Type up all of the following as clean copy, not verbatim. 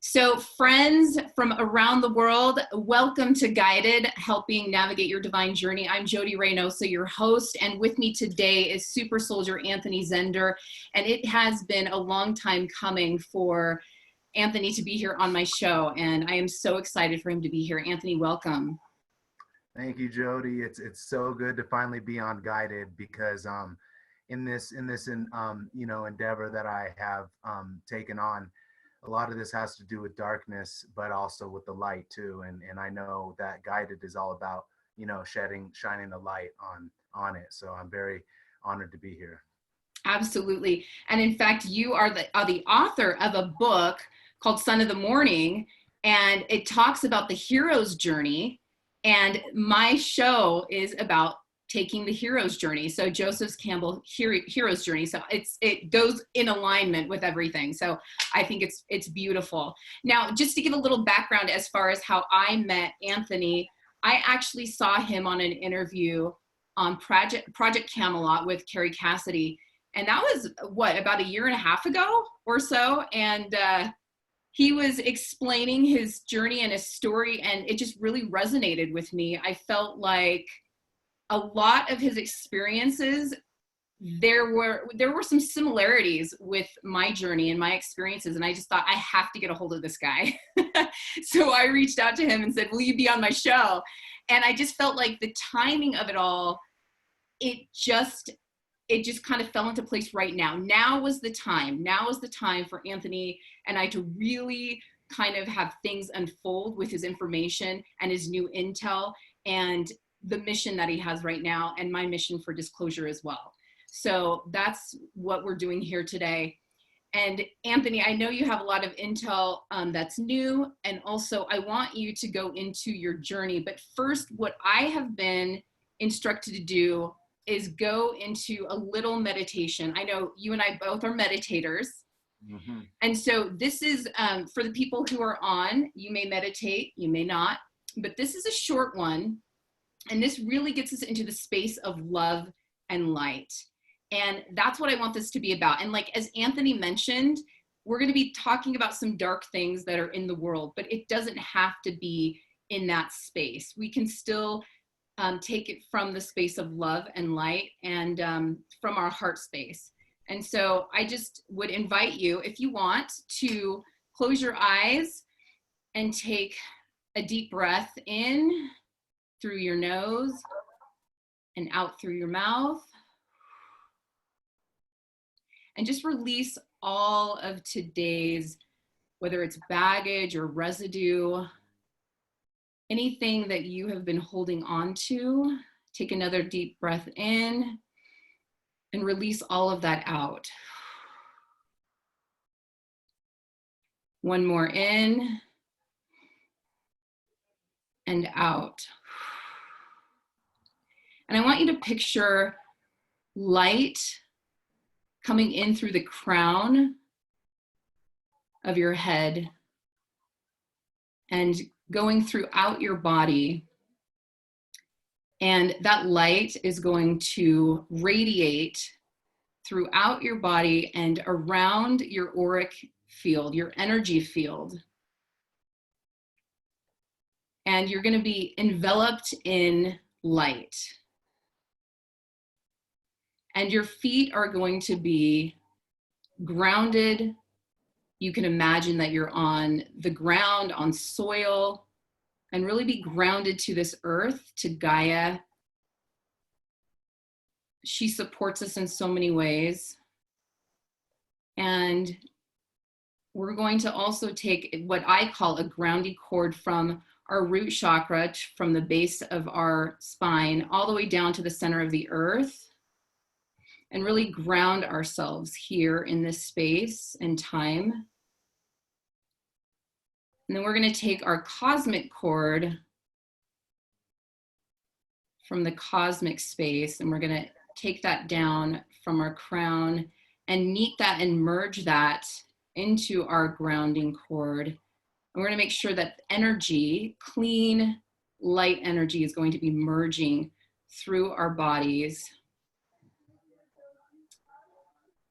So friends from around the world, welcome to Guided, helping navigate your divine journey. I'm Jodi Reynosa, your host, and with me today is Super Soldier Anthony Zender. And it has been a long time coming for Anthony to be here on my show, and I am so excited for him to be here. Anthony, welcome. Thank you, Jody. It's so good to finally be on Guided because in this endeavor that I have taken on, a lot of this has to do with darkness, but also with the light too. And I know that Guided is all about shining the light on it. So I'm very honored to be here. Absolutely. And in fact, you are the author of a book called Son of the Morning, and it talks about the hero's journey. And my show is about taking the hero's journey. So Joseph Campbell hero's journey. So it goes in alignment with everything. So I think it's beautiful. Now, just to give a little background as far as how I met Anthony, I actually saw him on an interview on Project Camelot with Carrie Cassidy. And that was about a year and a half ago or so. And he was explaining his journey and his story, and it just really resonated with me. I felt like a lot of his experiences, there were some similarities with my journey and my experiences, and I just thought, I have to get a hold of this guy. So I reached out to him and said, will you be on my show? And I just felt like the timing of it all, it just kind of fell into place right now. Now is the time for Anthony and I to really kind of have things unfold with his information and his new intel and the mission that he has right now, and my mission for disclosure as well. So that's what we're doing here today. And Anthony, I know you have a lot of intel that's new, and also I want you to go into your journey. But first, what I have been instructed to do is go into a little meditation. I know you and I both are meditators. Mm-hmm. And so this is for the people who are on, you may meditate, you may not, but this is a short one. And this really gets us into the space of love and light. And that's what I want this to be about. And like, as Anthony mentioned, we're going to be talking about some dark things that are in the world, but it doesn't have to be in that space. We can still take it from the space of love and light and from our heart space. And so I just would invite you, if you want, to close your eyes and take a deep breath in through your nose and out through your mouth. And just release all of today's, whether it's baggage or residue, anything that you have been holding on to. Take another deep breath in and release all of that out. One more in and out. And I want you to picture light coming in through the crown of your head and going throughout your body. And that light is going to radiate throughout your body and around your auric field, your energy field. And you're going to be enveloped in light. And your feet are going to be grounded. You can imagine that you're on the ground, on soil, and really be grounded to this earth, to Gaia. She supports us in so many ways. And we're going to also take what I call a grounding cord from our root chakra, from the base of our spine, all the way down to the center of the earth, and really ground ourselves here in this space and time. And then we're going to take our cosmic cord from the cosmic space, and we're going to take that down from our crown and meet that and merge that into our grounding cord. And we're going to make sure that energy, clean, light energy, is going to be merging through our bodies.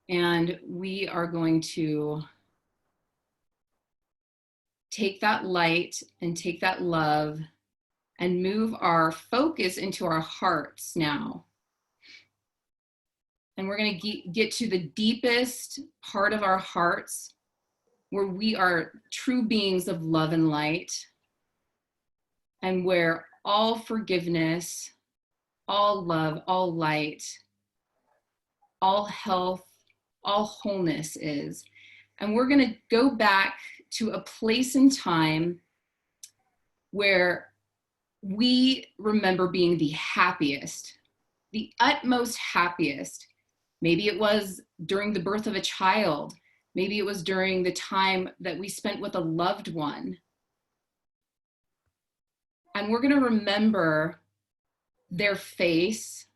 And we are going to take that light and take that love and move our focus into our hearts now. And we're going to get to the deepest part of our hearts, where we are true beings of love and light, and where all forgiveness, all love, all light, all health, all wholeness is. And we're going to go back to a place in time where we remember being the happiest, the utmost happiest. Maybe it was during the birth of a child. Maybe it was during the time that we spent with a loved one. And we're going to remember their face.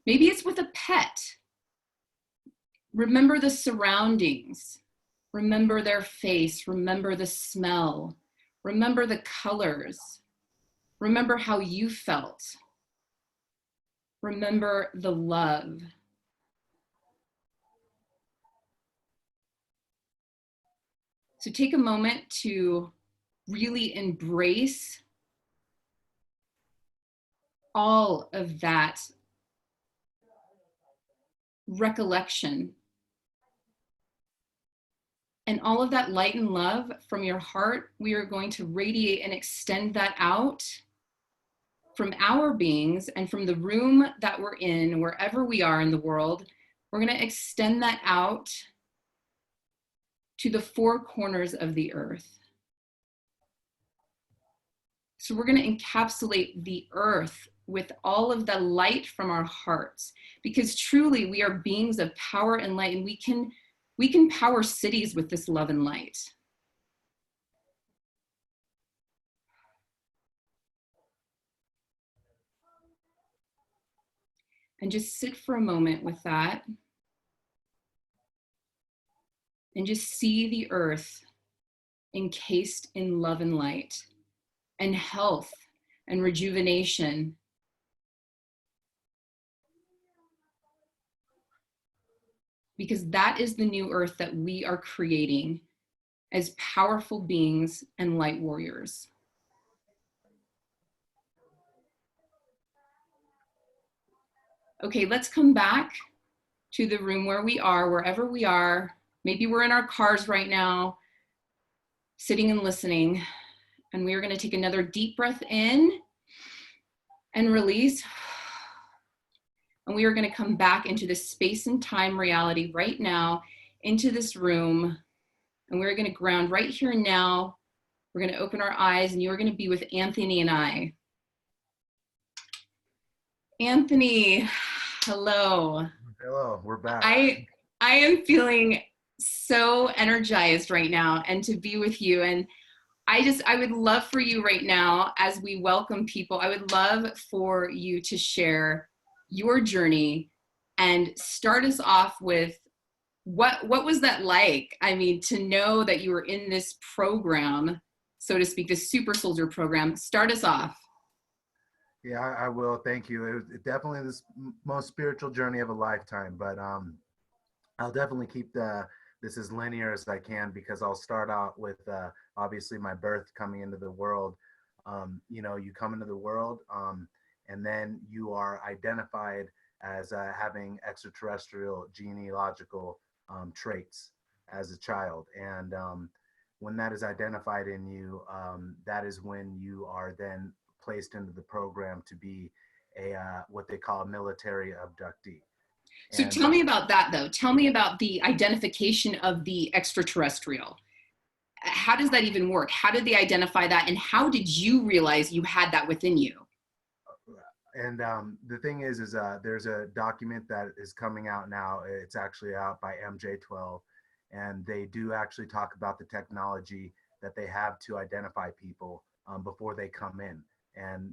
Maybe it's with a pet. Remember the surroundings. Remember their face. Remember the smell. Remember the colors. Remember how you felt. Remember the love. So take a moment to really embrace all of that recollection and all of that light and love from your heart. We are going to radiate and extend that out from our beings and from the room that we're in, wherever we are in the world. We're going to extend that out to the four corners of the earth. So we're going to encapsulate the earth with all of the light from our hearts, because truly we are beings of power and light, and we can power cities with this love and light. And just sit for a moment with that. And just see the earth encased in love and light and health and rejuvenation. Because that is the new earth that we are creating as powerful beings and light warriors. Okay, let's come back to the room where we are, wherever we are. Maybe we're in our cars right now, sitting and listening. And we are going to take another deep breath in and release. And we are going to come back into this space and time reality right now, into this room. And we're going to ground right here and now. We're going to open our eyes, and you are going to be with Anthony and I. Anthony, hello. Hello, we're back. I am feeling so energized right now, and to be with you. And I would love for you right now, as we welcome people, I would love for you to share your journey and start us off with what was that like? I mean, to know that you were in this program, so to speak, this super soldier program. Start us off. Yeah, I will. Thank you. It definitely this most spiritual journey of a lifetime, but I'll definitely keep this as linear as I can, because I'll start out with obviously my birth, coming into the world. You come into the world, and then you are identified as having extraterrestrial genealogical traits as a child. And when that is identified in you, that is when you are then placed into the program to be a what they call a military abductee. So tell me about that, though. Tell me about the identification of the extraterrestrial. How does that even work? How did they identify that? And how did you realize you had that within you? And the thing is there's a document that is coming out now. It's actually out by MJ12. And they do actually talk about the technology that they have to identify people before they come in. And,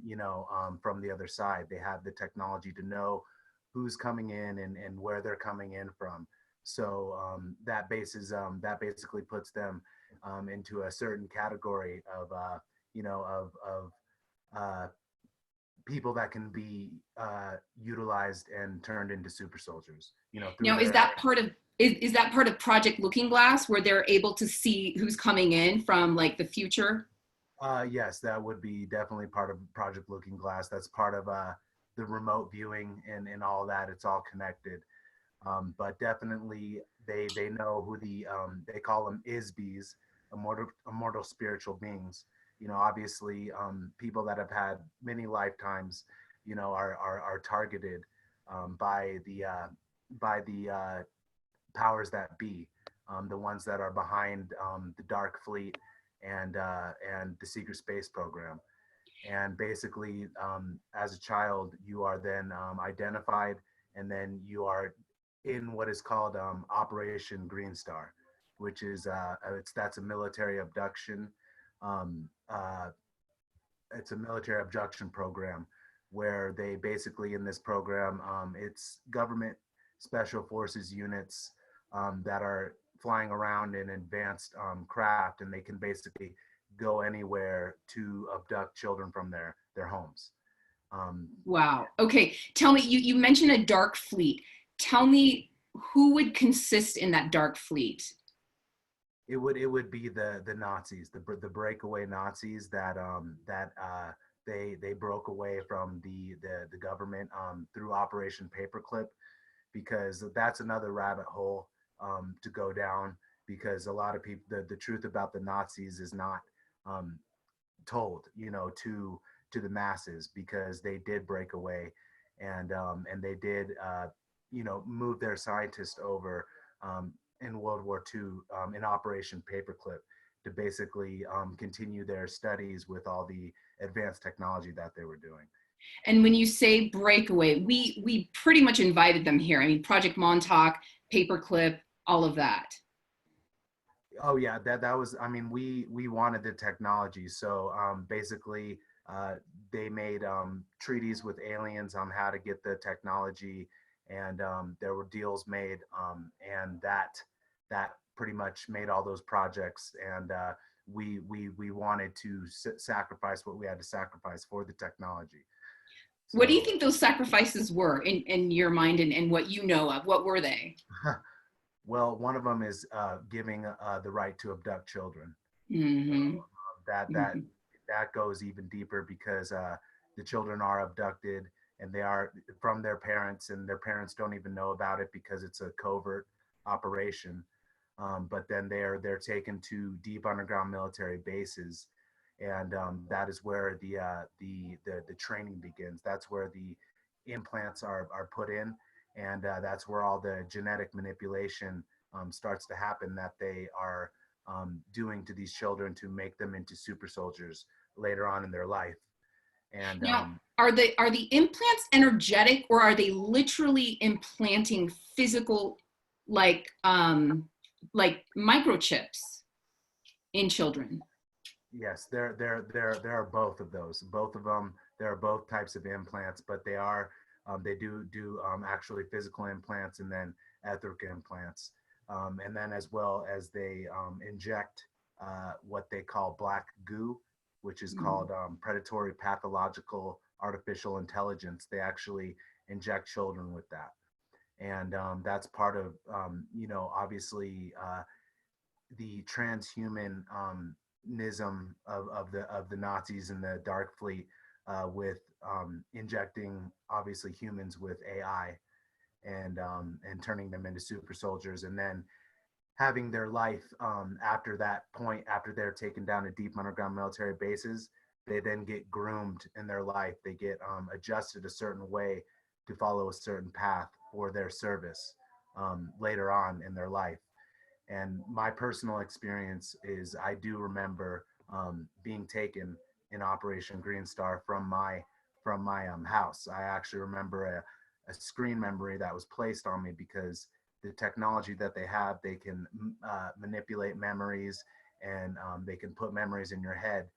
from the other side, they have the technology to know who's coming in and where they're coming in from. So that basically puts them into a certain category of people that can be utilized and turned into super soldiers. Now, is that part of Is that part of Project Looking Glass where they're able to see who's coming in from like the future? Yes, that would be definitely part of Project Looking Glass. That's part of the remote viewing and all that. It's all connected. But definitely they know who they call them ISBs, immortal spiritual beings. You know, obviously, people that have had many lifetimes, you know, are targeted by the powers that be, the ones that are behind the Dark Fleet and the Secret Space Program. And basically, as a child, you are then identified, and then you are in what is called Operation Greenstar, which is that's a military abduction. Um, uh, it's a military abduction program where they basically in this program, it's government special forces units that are flying around in advanced craft, and they can basically go anywhere to abduct children from their homes. Um, Wow. Okay. Tell me, you mentioned a dark fleet. Tell me who would consist in that dark fleet? it would be the Nazis, the breakaway Nazis that they broke away from the government through Operation Paperclip, because that's another rabbit hole to go down, because a lot of people, the truth about the Nazis is not um, told, you know, to the masses, because they did break away, and they did you know, move their scientists over in World War II in Operation Paperclip to basically continue their studies with all the advanced technology that they were doing. And when you say breakaway, we pretty much invited them here. I mean, Project Montauk, Paperclip, all of that. Oh yeah, that was. I mean, we wanted the technology, so basically, uh, they made treaties with aliens on how to get the technology, and there were deals made, and that pretty much made all those projects, and we wanted to sacrifice what we had to sacrifice for the technology. What do you So think those sacrifices were in your mind and what you know of? What were they? well, one of them is giving the right to abduct children. Mm-hmm. that that Mm-hmm. that goes even deeper, because the children are abducted, and they are from their parents, and their parents don't even know about it because it's a covert operation. But then they're taken to deep underground military bases, and that is where the training begins. That's where the implants are put in, and that's where all the genetic manipulation starts to happen, that they are doing to these children to make them into super soldiers later on in their life. And Now, are the implants energetic or are they literally implanting physical like like microchips in children? yes, there are both of those. Both of them. There are both types of implants, but they do actually physical implants, and then etheric implants, and then as well as they inject what they call black goo, which is Mm. called predatory pathological artificial intelligence. They actually inject children with that, and that's part of you know, obviously the transhuman nism of the Nazis and the Dark Fleet, with injecting obviously humans with AI, and turning them into super soldiers, and then having their life after that point, after they're taken down to deep underground military bases. They then get groomed in their life. They get adjusted a certain way to follow a certain path for their service later on in their life. And my personal experience is I do remember being taken in Operation Greenstar from my house. I actually remember a screen memory that was placed on me, because the technology that they have, they can manipulate memories, and they can put memories in your head.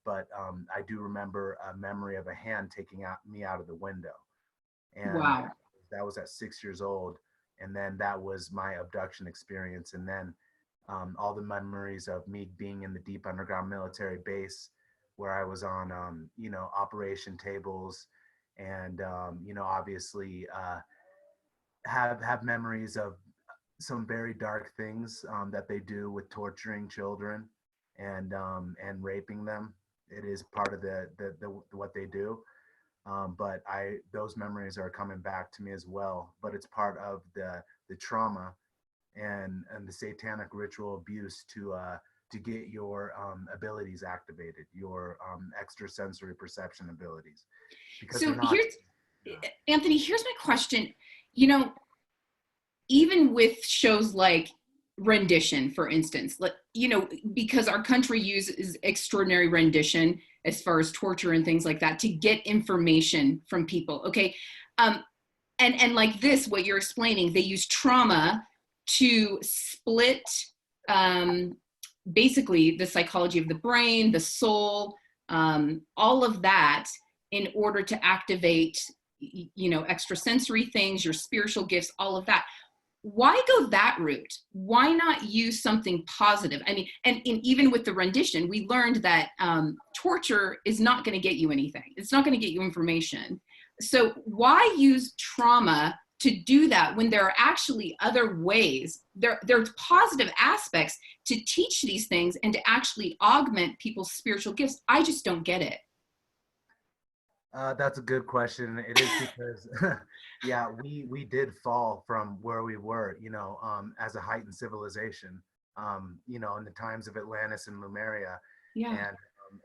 But I do remember a memory of a hand taking me out of the window, and Wow. that was at 6 years old. And then that was my abduction experience. And then all the memories of me being in the deep underground military base, where I was on, you know, operation tables, and you know, obviously have memories of some very dark things that they do with torturing children and raping them. It is part of the what they do. But those memories are coming back to me as well. But it's part of the trauma and the satanic ritual abuse to get your abilities activated, your extrasensory perception abilities, because we're So not. here's, Anthony, here's my question. You know, even with shows like rendition, for instance, like, you know, because our country uses extraordinary rendition as far as torture and things like that to get information from people. Okay. Um, and like this, what you're explaining, they use trauma to split um, basically the psychology of the brain, the soul, all of that in order to activate, you know, extrasensory things, your spiritual gifts, all of that. Why go that route? Why not use something positive? I mean, and even with the rendition, we learned that torture is not going to get you anything. It's not going to get you information. So why use trauma to do that when there are actually other ways? There's positive aspects to teach these things and to actually augment people's spiritual gifts. I just don't get it. That's a good question. It is because, yeah, we did fall from where we were, as a heightened civilization, in the times of Atlantis and Lemuria, Yeah,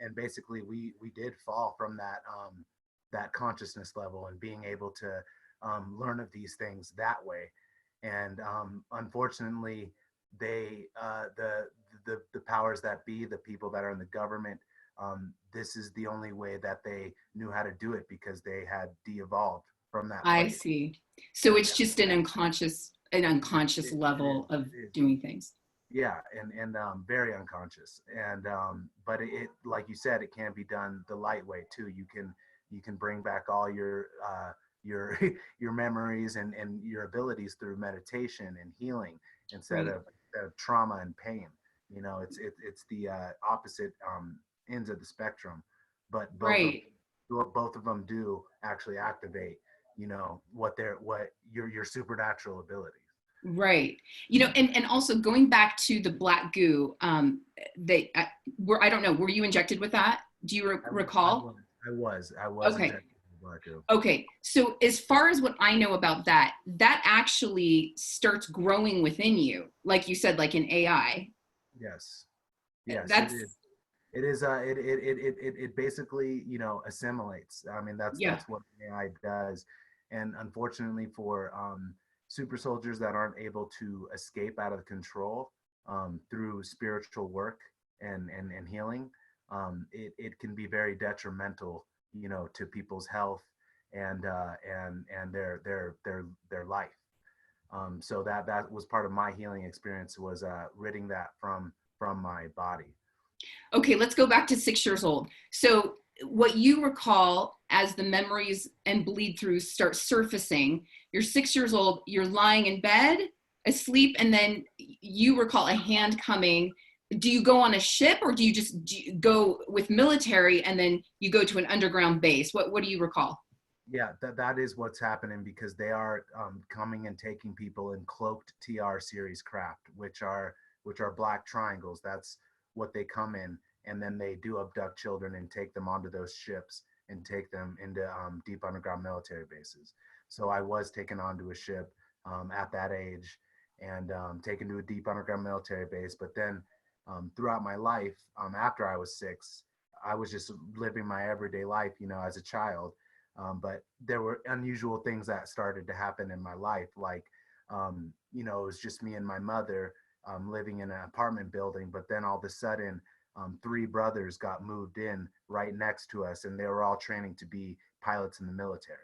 and basically we did fall from that consciousness level and being able to learn of these things that way, and unfortunately, they the powers that be, the people that are in the government, this is the only way that they knew how to do it because they had de-evolved from that I place. see. So And it's just an unconscious level of it is, doing things. yeah, and very unconscious. And but like you said, it can be done the light way too. You can bring back all your your memories and your abilities through meditation and healing instead Right. of trauma and pain. It's the opposite ends of the spectrum, but Right. both of them do actually activate what your supernatural abilities. Right. You know, and also going back to the black goo, they were, I don't know, were you injected with that? Do you I, w- I recall? was I was Okay. injected with black goo. Okay. So as far as what I know about that, that actually starts growing within you, like you said, like in AI. Yes, yes, it That's, is. It is. It basically assimilates. I mean, yeah, that's what AI does, and unfortunately for super soldiers that aren't able to escape out of control through spiritual work and healing, it can be very detrimental, to people's health and their life. So that was part of my healing experience, was ridding that from my body. okay, let's go back to 6 years old. So, what you recall as the memories and bleed throughs start surfacing, you're 6 years old, you're lying in bed, asleep, and then you recall a hand coming. Do you go on a ship, or do you go with military and then you go to an underground base? What do you recall? Yeah, that is what's happening, because they are coming and taking people in cloaked TR series craft, which are black triangles. That's what they come in, and then they do abduct children and take them onto those ships and take them into deep underground military bases. So I was taken onto a ship at that age and taken to a deep underground military base. But then throughout my life, after I was 6, I was just living my everyday life, as a child, but there were unusual things that started to happen in my life. Like, it was just me and my mother living in an apartment building. But then all of a sudden, 3 brothers got moved in right next to us, and they were all training to be pilots in the military.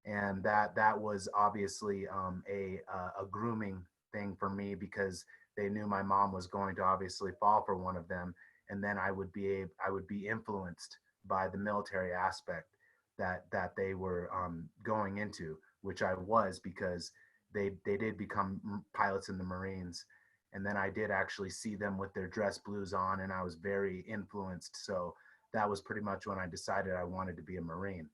And that was obviously a grooming thing for me, because they knew my mom was going to obviously fall for one of them, and then I would be influenced by the military aspect that they were going into, which I was, because they did become pilots in the Marines, and then I did actually see them with their dress blues on, and I was very influenced. So that was pretty much when I decided I wanted to be a Marine,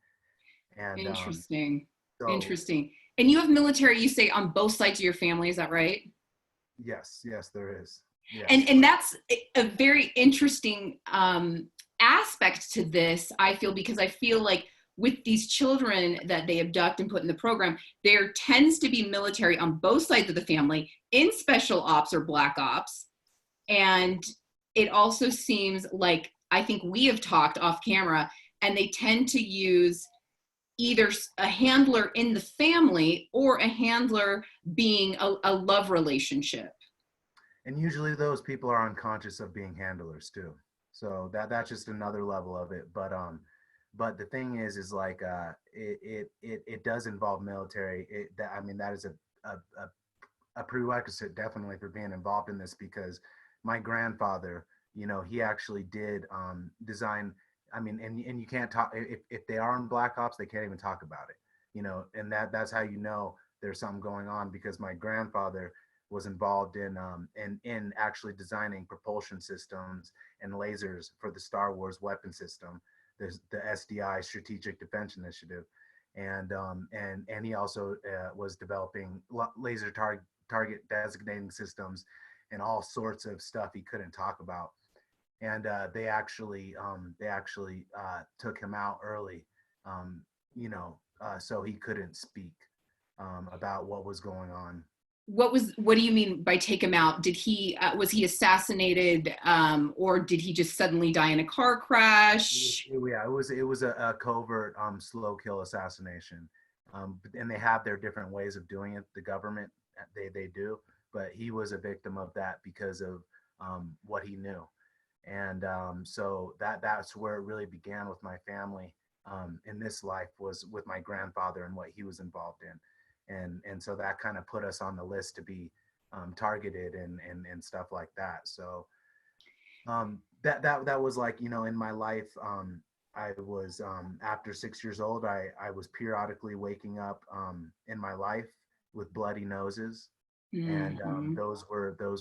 and Interesting. so Interesting. And you have military, you say, on both sides of your family, is that right? Yes, yes, there is. Yes. And that's a very interesting aspect to this, I feel, because I feel like with these children that they abduct and put in the program, there tends to be military on both sides of the family in special ops or black ops. And it also seems like, I think we have talked off camera, and they tend to use either a handler in the family or a handler being a love relationship. And usually those people are unconscious of being handlers too. So that's just another level of it. But the thing is like it does involve military. I mean, that is a prerequisite definitely for being involved in this, because my grandfather, he actually did design. I mean, and you can't talk if they are on black ops, they can't even talk about it, and that's how there's something going on, because my grandfather was involved in actually designing propulsion systems and lasers for the Star Wars weapon system. There's the SDI, Strategic Defense Initiative, and he also was developing laser target designating systems and all sorts of stuff he couldn't talk about. And they actually took him out early, so he couldn't speak about what was going on. What do you mean by take him out? Did he was he assassinated, or did he just suddenly die in a car crash? It was a covert slow kill assassination, and they have their different ways of doing it. The government, they do, but he was a victim of that because of what he knew. And so that's where it really began with my family in this life, was with my grandfather and what he was involved in. And so that kind of put us on the list to be targeted and stuff like that. So that was like, in my life, I was after 6 years old, I was periodically waking up in my life with bloody noses. And Mm-hmm. those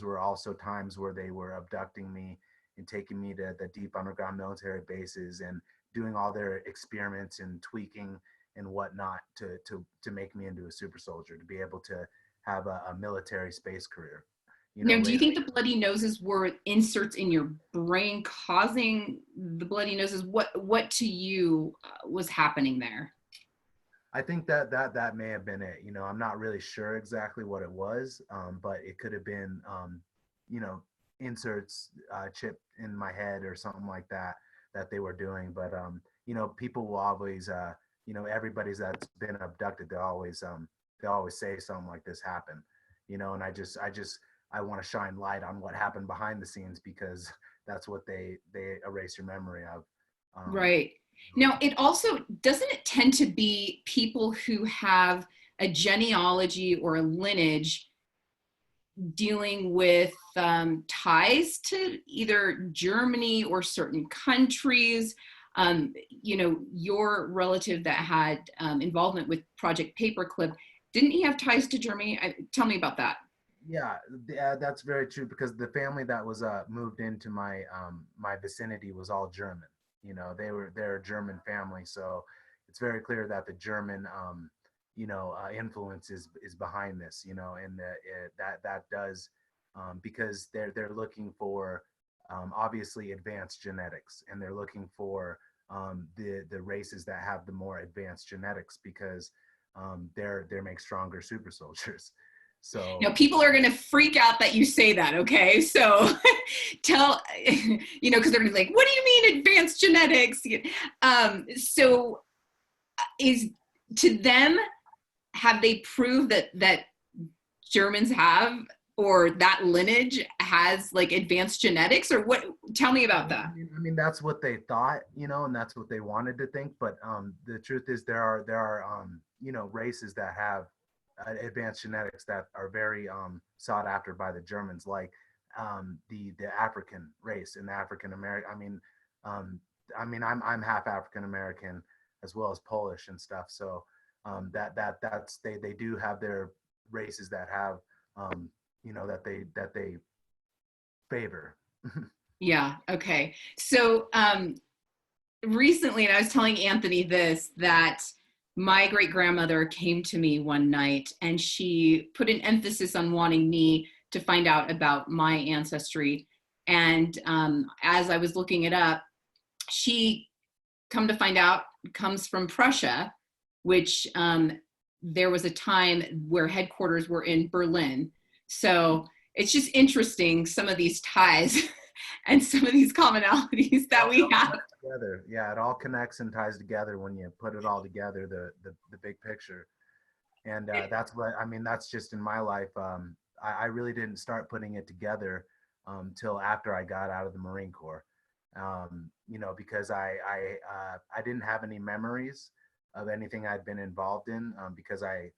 were also times where they were abducting me and taking me to the deep underground military bases and doing all their experiments and tweaking and whatnot to make me into a super soldier, to be able to have a military space career. Now, do you Later. think the bloody noses were inserts in your brain causing the bloody noses? What to you was happening there? I think that may have been it. I'm not really sure exactly what it was, but it could have been, you know, inserts chipped in my head or something like that they were doing. But people will always, everybody's that's been abducted, they always say something like this happened. And I want to shine light on what happened behind the scenes, because that's what they erase your memory of. Um, Right. Now, it also doesn't it tend to be people who have a genealogy or a lineage dealing with ties to either Germany or certain countries. Your relative that had involvement with Project Paperclip, didn't he have ties to Germany? Tell me about that. Yeah, that's very true, because the family that was moved into my vicinity was all German. They're a German family, so it's very clear that the German influence is behind this. And that does, because they're looking for obviously advanced genetics, and they're looking for the races that have the more advanced genetics, because they make stronger super soldiers. So Now, people are going to freak out that you say that, okay? So because they're going to be like, what do you mean advanced genetics? So is to them, have they proved that Germans have, or that lineage has like advanced genetics, or what? Tell me about that. I mean, that's what they thought, and that's what they wanted to think. But the truth is, there are races that have advanced genetics that are very sought after by the Germans, like the African race and the African American. I'm half African American as well as Polish and stuff. So that's they do have their races that have that they favor. Yeah. Okay. So recently, and I was telling Anthony this, that my great grandmother came to me one night and she put an emphasis on wanting me to find out about my ancestry. And as I was looking it up, she, come to find out, comes from Prussia, which there was a time where headquarters were in Berlin. So it's just interesting, some of these ties and some of these commonalities that we have. Together. Yeah, it all connects and ties together when you put it all together, the big picture. And that's what, I mean, that's just in my life. I really didn't start putting it together till after I got out of the Marine Corps. You know, because I didn't have any memories of anything I'd been involved in, because I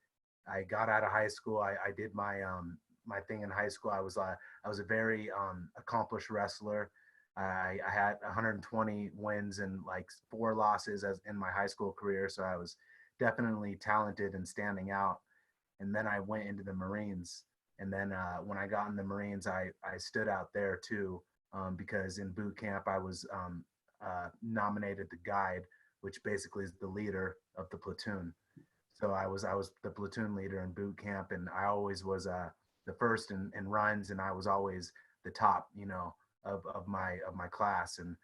got out of high school. I did my my thing in high school. I was a very accomplished wrestler. I had 120 wins and like 4 losses as in my high school career. So I was definitely talented and standing out. And then I went into the Marines. And then when I got in the Marines, I stood out there too, because in boot camp I was nominated the guide, which basically is the leader of the platoon. So I was the platoon leader in boot camp, and I always was the first in runs, and I was always the top, you know, of my class. And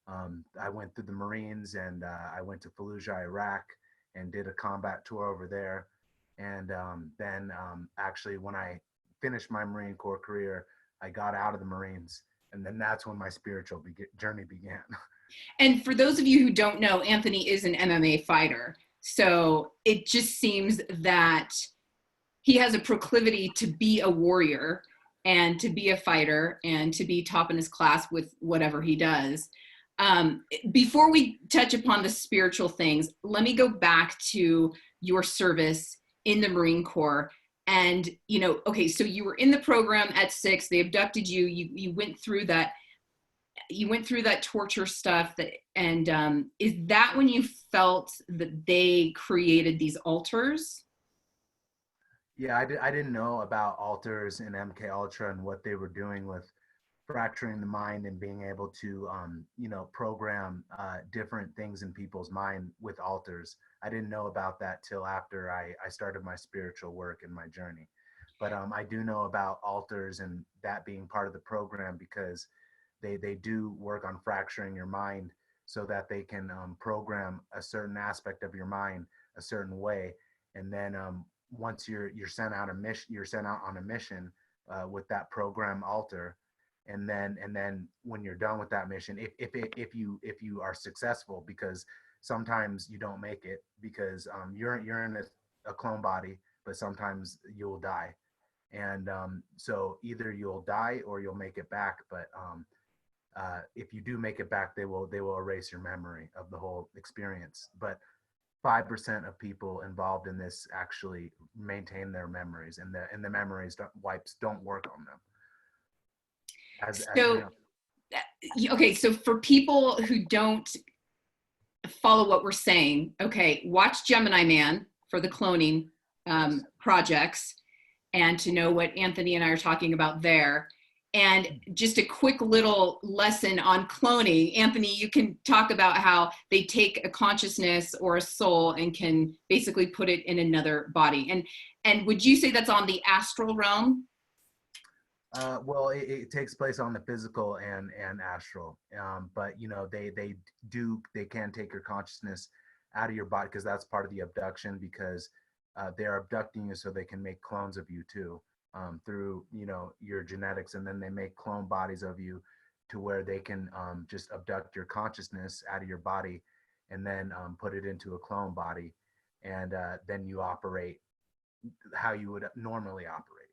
I went through the Marines, and I went to Fallujah, Iraq, and did a combat tour over there. And then actually, when I finished my Marine Corps career, I got out of the Marines, and then that's when my spiritual journey began. And for those of you who don't know, Anthony is an MMA fighter. So it just seems that he has a proclivity to be a warrior and to be a fighter and to be top in his class with whatever he does. Before we touch upon the spiritual things, let me go back to your service in the Marine Corps. And, you know, okay, so you were in the program at 6, they abducted you, you went through that. You went through that torture stuff, and is that when you felt that they created these altars? Yeah, I didn't know about altars and MK Ultra and what they were doing with fracturing the mind and being able to, you know, program different things in people's mind with altars. I didn't know about that till after I started my spiritual work and my journey. But I do know about altars and that being part of the program, because they do work on fracturing your mind so that they can program a certain aspect of your mind a certain way. And then once you're sent out on a mission with that program alter. And then when you're done with that mission, if you are successful, because sometimes you don't make it, because you're in a clone body, but sometimes you'll die. And so either you'll die or you'll make it back. But if you do make it back, they will erase your memory of the whole experience. But 5% of people involved in this actually maintain their memories, and the memories wipes don't work on them. So, okay, so for people who don't follow what we're saying, okay, watch Gemini Man for the cloning projects, and to know what Anthony and I are talking about there. And just a quick little lesson on cloning. Anthony, you can talk about how they take a consciousness or a soul and can basically put it in another body. And would you say that's on the astral realm? Well, it takes place on the physical and astral. But you know, they can take your consciousness out of your body, because that's part of the abduction, because they're abducting you so they can make clones of you too. Through, you know, your genetics, and then they make clone bodies of you to where they can just abduct your consciousness out of your body and then put it into a clone body, and then you operate how you would normally operate.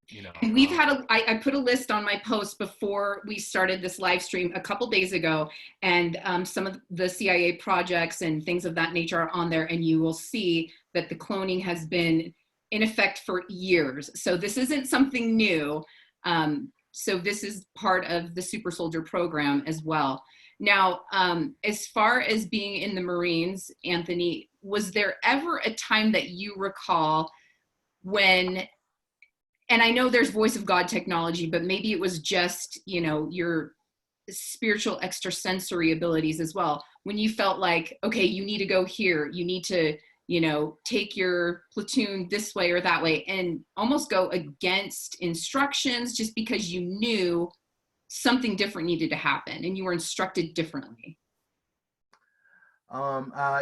You know, and we've had I put a list on my post before we started this live stream a couple days ago, and some of the CIA projects and things of that nature are on there, and you will see that the cloning has been in effect for years. So this isn't something new. So this is part of the Super Soldier program as well. Now, as far as being in the Marines, Anthony, was there ever a time that you recall when, and I know there's voice of God technology, but maybe it was just, you know, your spiritual extrasensory abilities as well, when you felt like, okay, you need to go here, you need to take your platoon this way or that way, and almost go against instructions just because you knew something different needed to happen and you were instructed differently?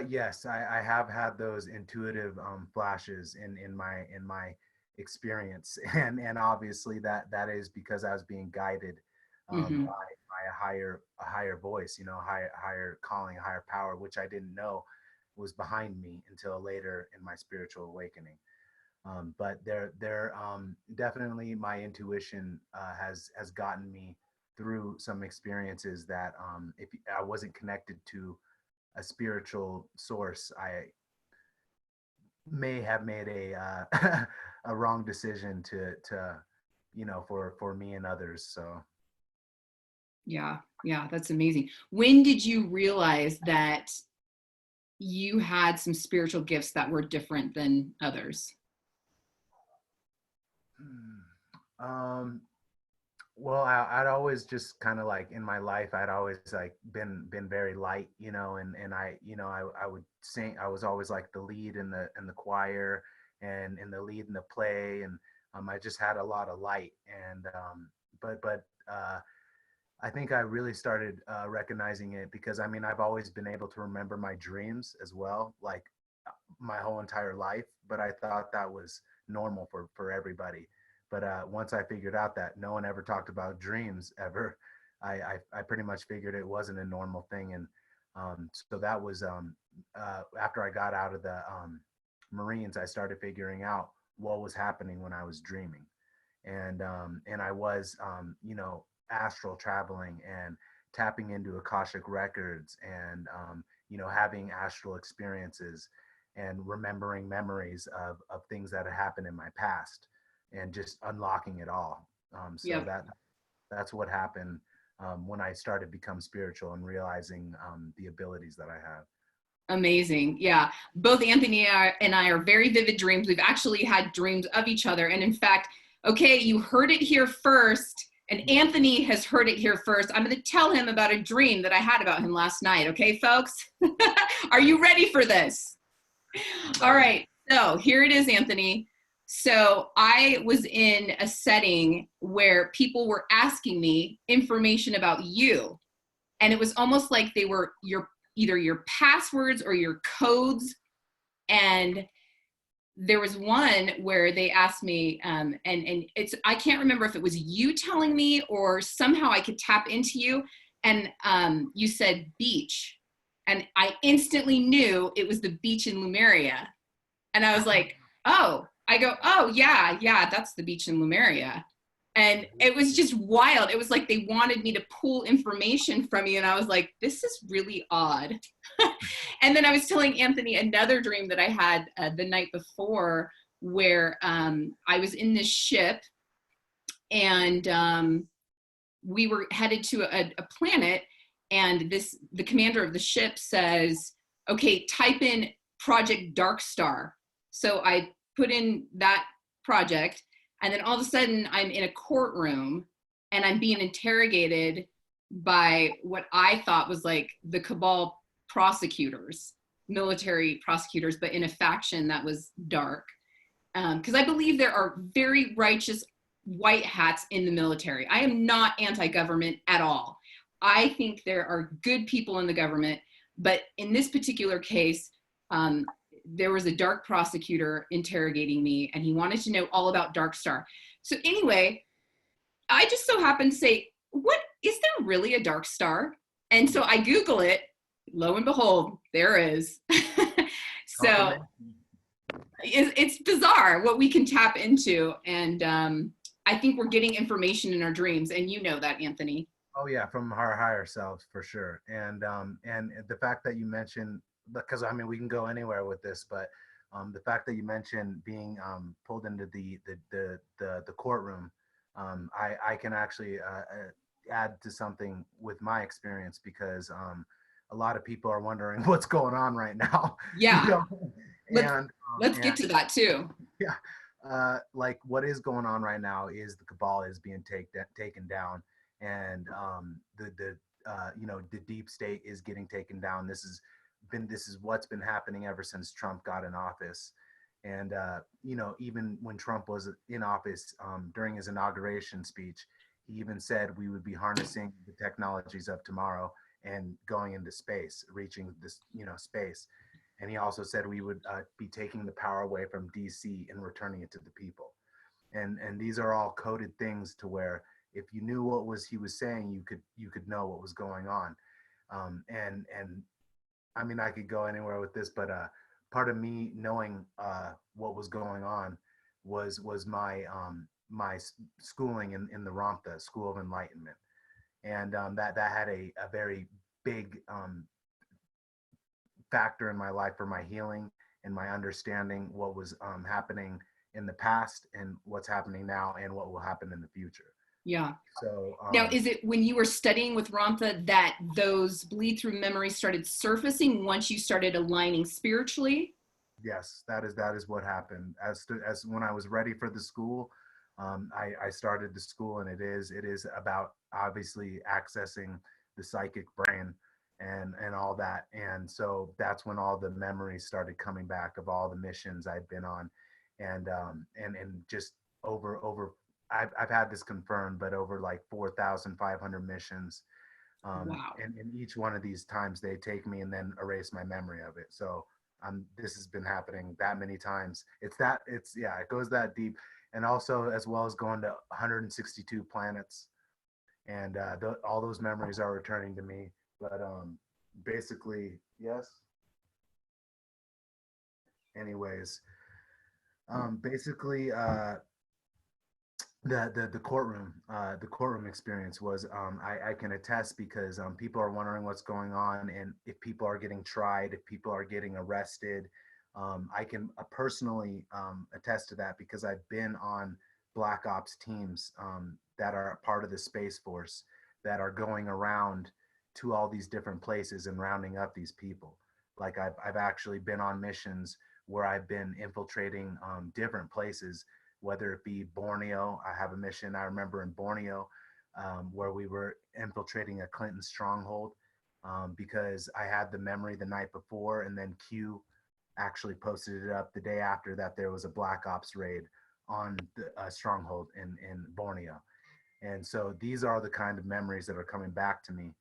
Yes, I have had those intuitive flashes in my experience, and obviously that is because I was being guided Mm-hmm. by a higher voice, higher calling, a higher power, which I didn't know was behind me until later in my spiritual awakening. But there definitely my intuition has gotten me through some experiences that if I wasn't connected to a spiritual source, I may have made a wrong decision to for me and others. So Yeah, yeah, that's amazing. When did you realize that you had some spiritual gifts that were different than others? um well, I'd always just kind of like in my life, I'd always like been very light, and I would sing. I was always like the lead in the choir, and in the lead in the play, and I just had a lot of light. And but I think I really started recognizing it because I mean I've always been able to remember my dreams as well, like my whole entire life. But I thought that was normal for everybody. But once I figured out that no one ever talked about dreams ever, I pretty much figured it wasn't a normal thing. And so that was after I got out of the Marines, I started figuring out what was happening when I was dreaming, and I was astral traveling and tapping into Akashic records, and having astral experiences and remembering memories of things that had happened in my past, and just unlocking it all. So Yeah. that's what happened when I started to become spiritual and realizing the abilities that I have. Amazing. Yeah. Both Anthony and I are very vivid dreams. We've actually had dreams of each other. And in fact, okay, you heard it here first. And Anthony has heard it here first. I'm going to tell him about a dream that I had about him last night. Okay, folks? Are you ready for this? All right. So here it is, Anthony. So I was in a setting where people were asking me information about you. And it was almost like they were either your passwords or your codes. And there was one where they asked me, and it's, I can't remember if it was you telling me or somehow I could tap into you. And you said beach. And I instantly knew it was the beach in Lumeria. And I was like, oh, yeah, that's the beach in Lumeria. And it was just wild. It was like they wanted me to pull information from you. And I was like, this is really odd. And then I was telling Anthony another dream that I had the night before where I was in this ship and we were headed to a planet. And the commander of the ship says, okay, type in Project Darkstar. So I put in that project, and then all of a sudden I'm in a courtroom and I'm being interrogated by what I thought was like the cabal prosecutors, military prosecutors, but in a faction that was dark. Because I believe there are very righteous white hats in the military. I am not anti-government at all. I think there are good people in the government, but in this particular case, there was a dark prosecutor interrogating me, and he wanted to know all about Darkstar. So anyway, I just so happened to say, what, is there really a Darkstar? And so I Google it, lo and behold, there is. So it's bizarre what we can tap into. And I think we're getting information in our dreams. And you know that, Anthony. Oh yeah, from our higher selves for sure. And the fact that you mentioned, because I mean we can go anywhere with this, but the fact that you mentioned being pulled into the courtroom, I can actually add to something with my experience, because a lot of people are wondering what's going on right now, you Yeah. know, Let's and let's get to that too. yeah, like what is going on right now is the cabal is being taken down, and the deep state is getting taken down. This is this is what's been happening ever since Trump got in office. And, even when Trump was in office, during his inauguration speech, he even said we would be harnessing the technologies of tomorrow and going into space, reaching this, space. And he also said we would be taking the power away from DC and returning it to the people. And these are all coded things to where if you knew what was he was saying, you could know what was going on. And I mean, I could go anywhere with this, but part of me knowing what was going on was my schooling in the ROMTA, School of Enlightenment, and that had a very big factor in my life for my healing and my understanding what was happening in the past and what's happening now and what will happen in the future. Yeah. So now, is it when you were studying with Ramtha that those bleed through memories started surfacing once you started aligning spiritually? yes, that is what happened. As when I was ready for the school, I started the school, and it is about obviously accessing the psychic brain and all that. And so that's when all the memories started coming back of all the missions I'd been on, and just over. I've had this confirmed, but over like 4,500 missions. Wow. And each one of these times they take me and then erase my memory of it. So this has been happening that many times. It goes that deep. And also, as well as going to 162 planets, and all those memories are returning to me. But basically, yes. Anyways, basically, the courtroom experience was I can attest because people are wondering what's going on, and if people are getting tried, if people are getting arrested. I can personally attest to that because I've been on black ops teams that are part of the Space Force that are going around to all these different places and rounding up these people. Like I've actually been on missions where I've been infiltrating different places, whether it be Borneo. I have a mission I remember in Borneo where we were infiltrating a Clinton stronghold because I had the memory the night before, and then Q actually posted it up the day after that there was a black ops raid on the stronghold in Borneo. And so these are the kind of memories that are coming back to me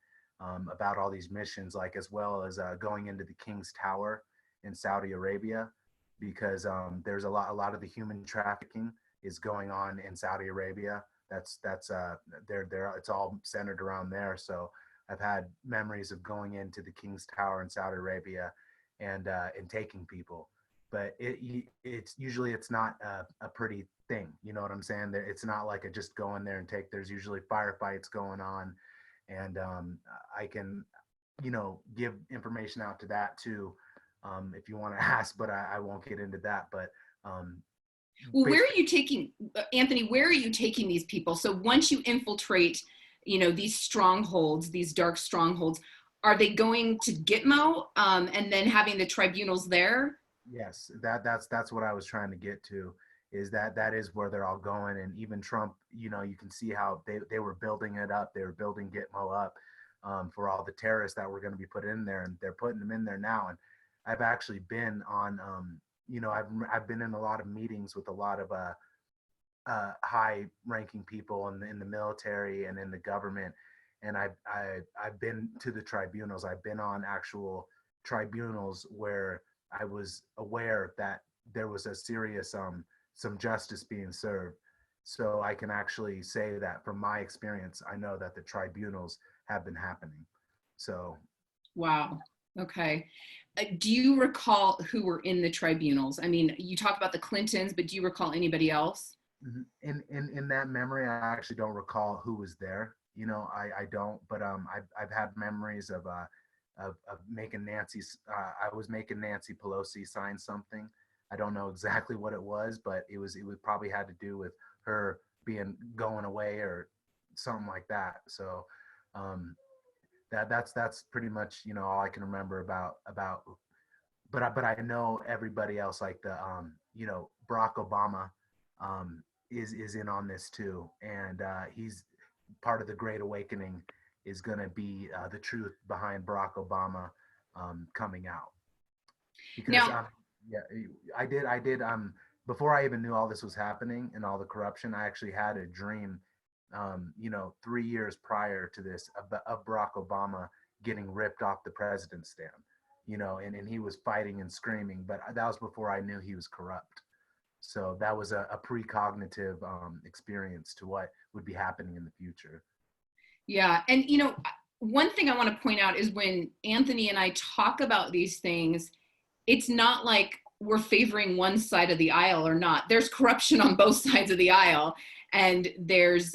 about all these missions, like as well as going into the King's Tower in Saudi Arabia, because there's a lot of the human trafficking is going on in Saudi Arabia. That's there it's all centered around there. So I've had memories of going into the King's Tower in Saudi Arabia and taking people, but it's usually it's not a pretty thing. You know what I'm saying? It's not like a just go in there and take. There's usually firefights going on, and I can give information out to that too if you want to ask, but I won't get into that. But well, where are you taking, Anthony, where are you taking these people? So once you infiltrate, these strongholds, these dark strongholds, are they going to Gitmo and then having the tribunals there? yes, that's what I was trying to get to, is that is where they're all going. And even Trump, you can see how they were building it up. They were building Gitmo up for all the terrorists that were going to be put in there, and they're putting them in there now. And I've actually been on I've been in a lot of meetings with a lot of high-ranking people in the military and in the government, and I've been to the tribunals. I've been on actual tribunals where I was aware that there was a serious some justice being served. So I can actually say that from my experience, I know that the tribunals have been happening. So Wow. Okay. Do you recall who were in the tribunals? I mean, you talk about the Clintons, but do you recall anybody else? in that memory, I actually don't recall who was there. I don't. But I've had memories of making I was making Nancy Pelosi sign something. I don't know exactly what it was, but it would probably had to do with her being going away or something like that. So um, that's pretty much all I can remember about. But I know everybody else, like the Barack Obama is in on this too, and he's part of the Great Awakening is going to be the truth behind Barack Obama coming out. Because Now, yeah, I did before I even knew all this was happening and all the corruption, I actually had a dream, 3 years prior to this, of Barack Obama getting ripped off the president's stand, and he was fighting and screaming, but that was before I knew he was corrupt. So that was a precognitive experience to what would be happening in the future. yeah. And, one thing I want to point out is when Anthony and I talk about these things, it's not like we're favoring one side of the aisle or not. There's corruption on both sides of the aisle. And there's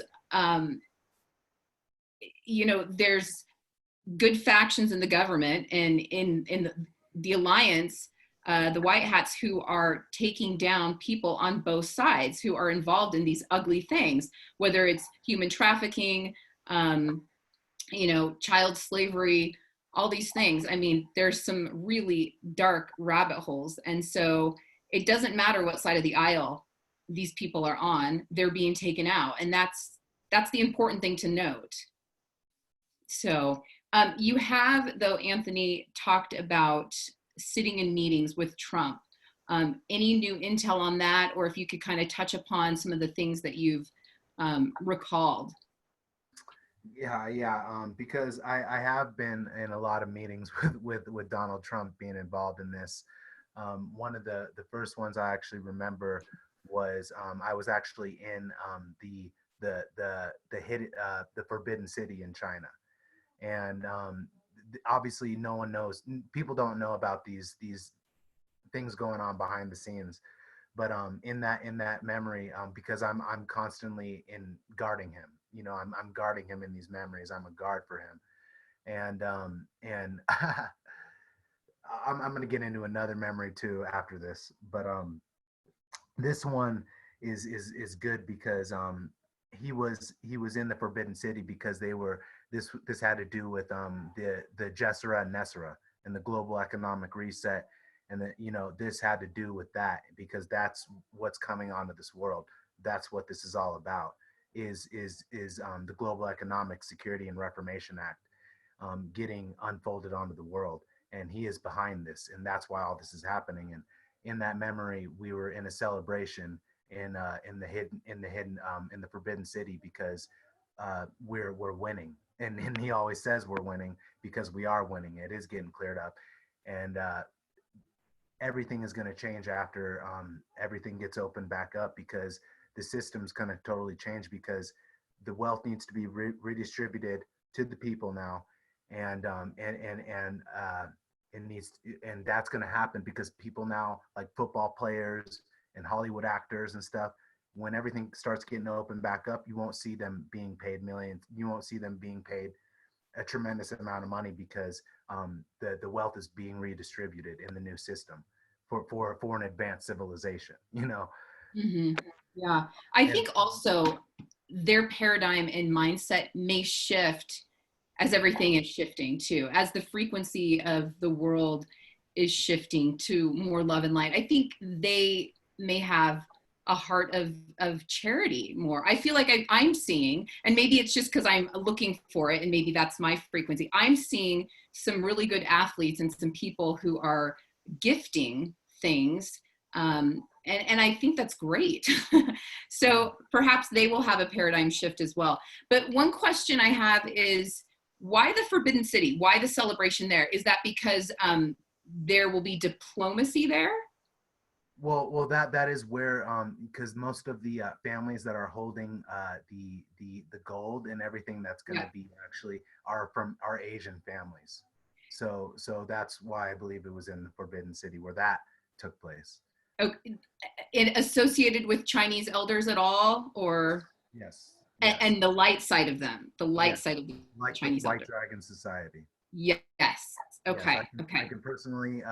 good factions in the government and in the alliance, the white hats who are taking down people on both sides who are involved in these ugly things, whether it's human trafficking, child slavery, all these things. I mean, there's some really dark rabbit holes. And so it doesn't matter what side of the aisle these people are on, they're being taken out. And that's the important thing to note. So you have, though, Anthony, talked about sitting in meetings with Trump. Any new intel on that, or if you could kind of touch upon some of the things that you've recalled? Yeah. Because I have been in a lot of meetings with Donald Trump being involved in this. One of the first ones I actually remember was I was actually in the Forbidden City in China, and obviously no one knows. People don't know about these things going on behind the scenes. But in that memory, because I'm constantly in guarding him. I'm guarding him in these memories. I'm a guard for him, and I'm gonna get into another memory too after this. But this one is good because he was in the Forbidden City because they were this had to do with the Jessera and Nessera and the global economic reset, and this had to do with that because that's what's coming onto this world. That's what this is all about. Is the Global Economic Security and Reformation Act getting unfolded onto the world, and he is behind this, and that's why all this is happening. And in that memory, we were in a celebration in the Forbidden City because we're winning, and he always says we're winning because we are winning. It is getting cleared up, and everything is going to change after everything gets opened back up because the system's going to totally change because the wealth needs to be redistributed to the people now, and it needs and that's going to happen because people now, like football players and Hollywood actors and stuff, when everything starts getting open back up, you won't see them being paid millions. You won't see them being paid a tremendous amount of money because the wealth is being redistributed in the new system for an advanced civilization. Mm-hmm. Yeah. I And think also their paradigm and mindset may shift as everything is shifting too, as the frequency of the world is shifting to more love and light. I think they may have a heart of charity more. I feel like I'm seeing, and maybe it's just because I'm looking for it and maybe that's my frequency. I'm seeing some really good athletes and some people who are gifting things. And I think that's great. So perhaps they will have a paradigm shift as well. But one question I have is, why the Forbidden City? Why the celebration there? Is that because there will be diplomacy there? well, that is where because most of the families that are holding the gold and everything that's going to be actually are from our Asian families. So that's why I believe it was in the Forbidden City where that took place. Okay. It associated with Chinese elders at all, or Yes. and the light side of them, the light Yes. side of the Like the Chinese White elders. Dragon Society. Yes. Yes, Okay. I can personally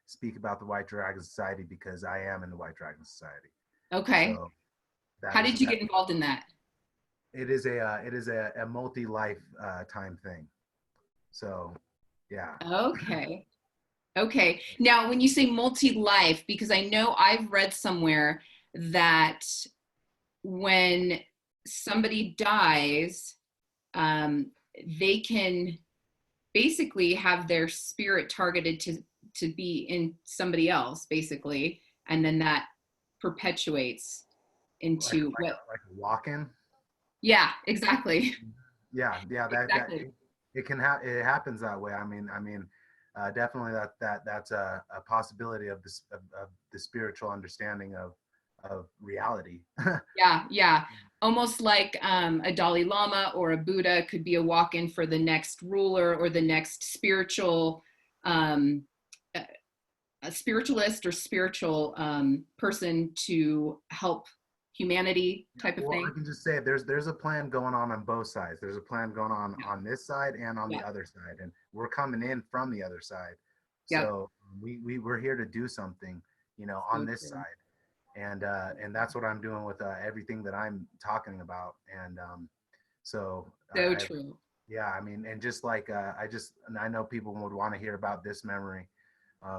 speak about the White Dragon Society because I am in the White Dragon Society. Okay. So How did you get involved in that? It is a multi-life time thing. So yeah. Okay. Okay. Now, when you say multi-life, because I know I've read somewhere that when somebody dies, they can basically have their spirit targeted to be in somebody else, basically, and then that perpetuates into what. Like a walk-in. Yeah, exactly. Yeah, Exactly. it happens that way. Definitely that's a possibility of this of the spiritual understanding of reality. Yeah, yeah. Almost like a Dalai Lama or a Buddha could be a walk-in for the next ruler or the next spiritual, um, a spiritualist or spiritual person to help humanity type of Well, I thing. can just say there's a plan going on both sides. There's a plan going Yeah, on this side and on the yeah, other side, and we're coming in from the other side. yep. So we're here to do something, on So this true. side, and that's what I'm doing with everything that I'm talking about. And so So I true. yeah, and just like I know people would want to hear about this memory,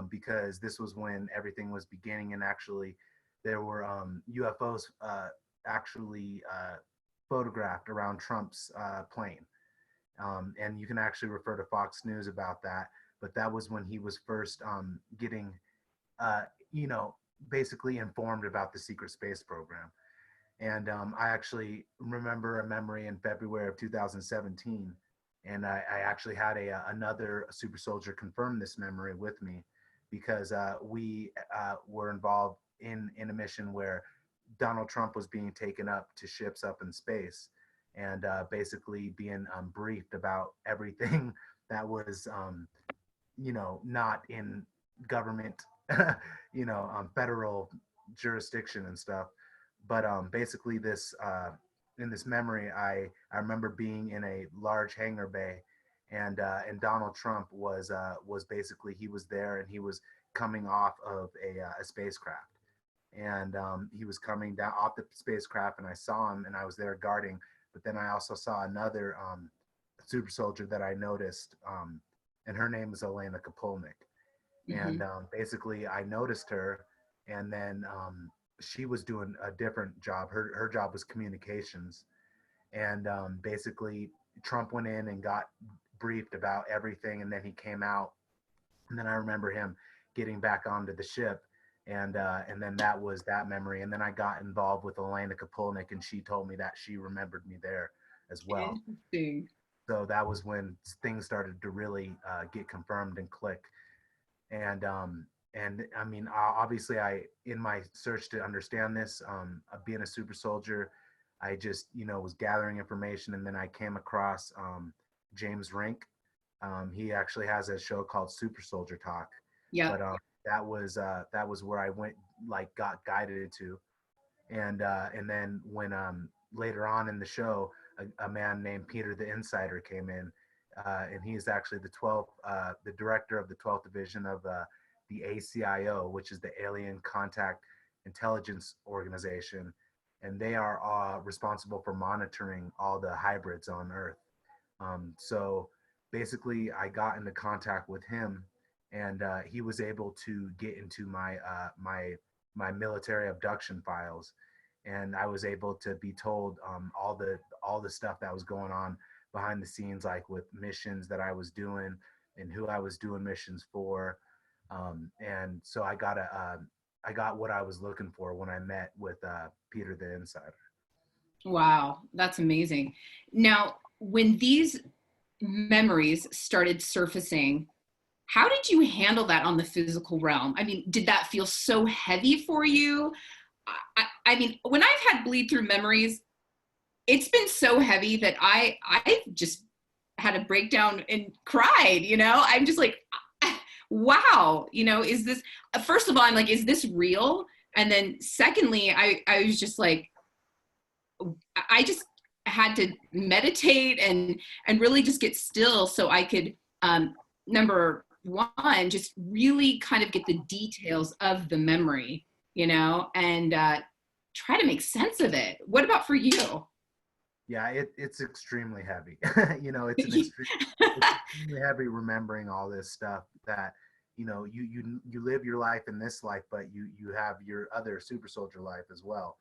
because this was when everything was beginning, and actually there were UFOs actually photographed around Trump's plane, and you can actually refer to Fox News about that. But that was when he was first getting, uh, you know, basically informed about the secret space program. And I actually remember a memory in February of 2017, and I actually had another super soldier confirm this memory with me, because we were involved in a mission where Donald Trump was being taken up to ships up in space, and basically being briefed about everything that was, not in government, federal jurisdiction and stuff. But basically, this in this memory, I remember being in a large hangar bay, and Donald Trump was basically, he was there, and he was coming off of a spacecraft, and he was coming down off the spacecraft, and I saw him, and I was there guarding. But then I also saw another super soldier that I noticed, and her name is Elena Kapolnik. Hmm. And basically, I noticed her, and then she was doing a different job. Her job was communications, and basically Trump went in and got briefed about everything, and then he came out, and then I remember him getting back onto the ship, and then that was that memory. And then I got involved with Elena Kapolnik, and she told me that she remembered me there as well. Interesting. So that was when things started to really get confirmed and click. And obviously, I, in my search to understand this, being a super soldier, I just, was gathering information, and then I came across James Rink. He actually has a show called Super Soldier Talk, Yep. but that was where I went, like, got guided to. And then when later on in the show, a man named Peter the Insider came in, and he's actually the director of the 12th division of the ACIO, which is the Alien Contact Intelligence Organization, and they are responsible for monitoring all the hybrids on Earth. So basically, I got into contact with him, and he was able to get into my military abduction files, and I was able to be told all the stuff that was going on behind the scenes, like with missions that I was doing and who I was doing missions for. And so I got what I was looking for when I met with Peter the Insider. Wow, that's amazing. Now, when these memories started surfacing, how did you handle that on the physical realm? I mean, did that feel so heavy for you? I mean, when I've had bleed through memories, it's been so heavy that I just had a breakdown and cried. I'm just like, wow. Is this? First of all, I'm like, is this real? And then secondly, I was just like, I just had to meditate and really just get still so I could, number one, just really kind of get the details of the memory, and try to make sense of it. What about for you? Yeah, it's extremely heavy. It's extremely heavy remembering all this stuff that, you live your life in this life, but you have your other super soldier life as well.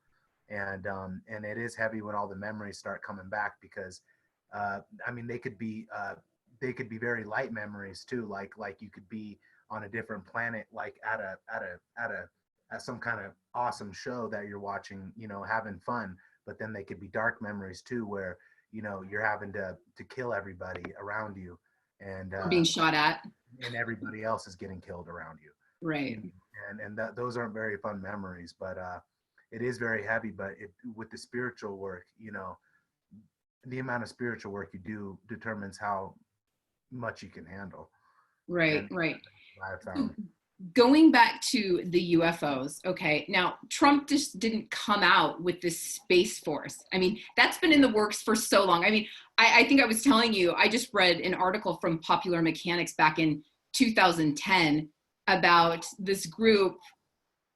And it is heavy when all the memories start coming back, because they could be they could be very light memories too. Like you could be on a different planet, like at some kind of awesome show that you're watching, having fun. But then they could be dark memories too, where you're having to kill everybody around you, and Or being shot at. everybody else is getting killed around you. Right. And that those aren't very fun memories, but it is very heavy. But with the spiritual work, the amount of spiritual work you do determines how much you can handle. Right, And right. I found. Going back to the UFOs, okay, now Trump just didn't come out with this Space Force. I mean, that's been in the works for so long. I mean, I think I was telling you, I just read an article from Popular Mechanics back in 2010 about this group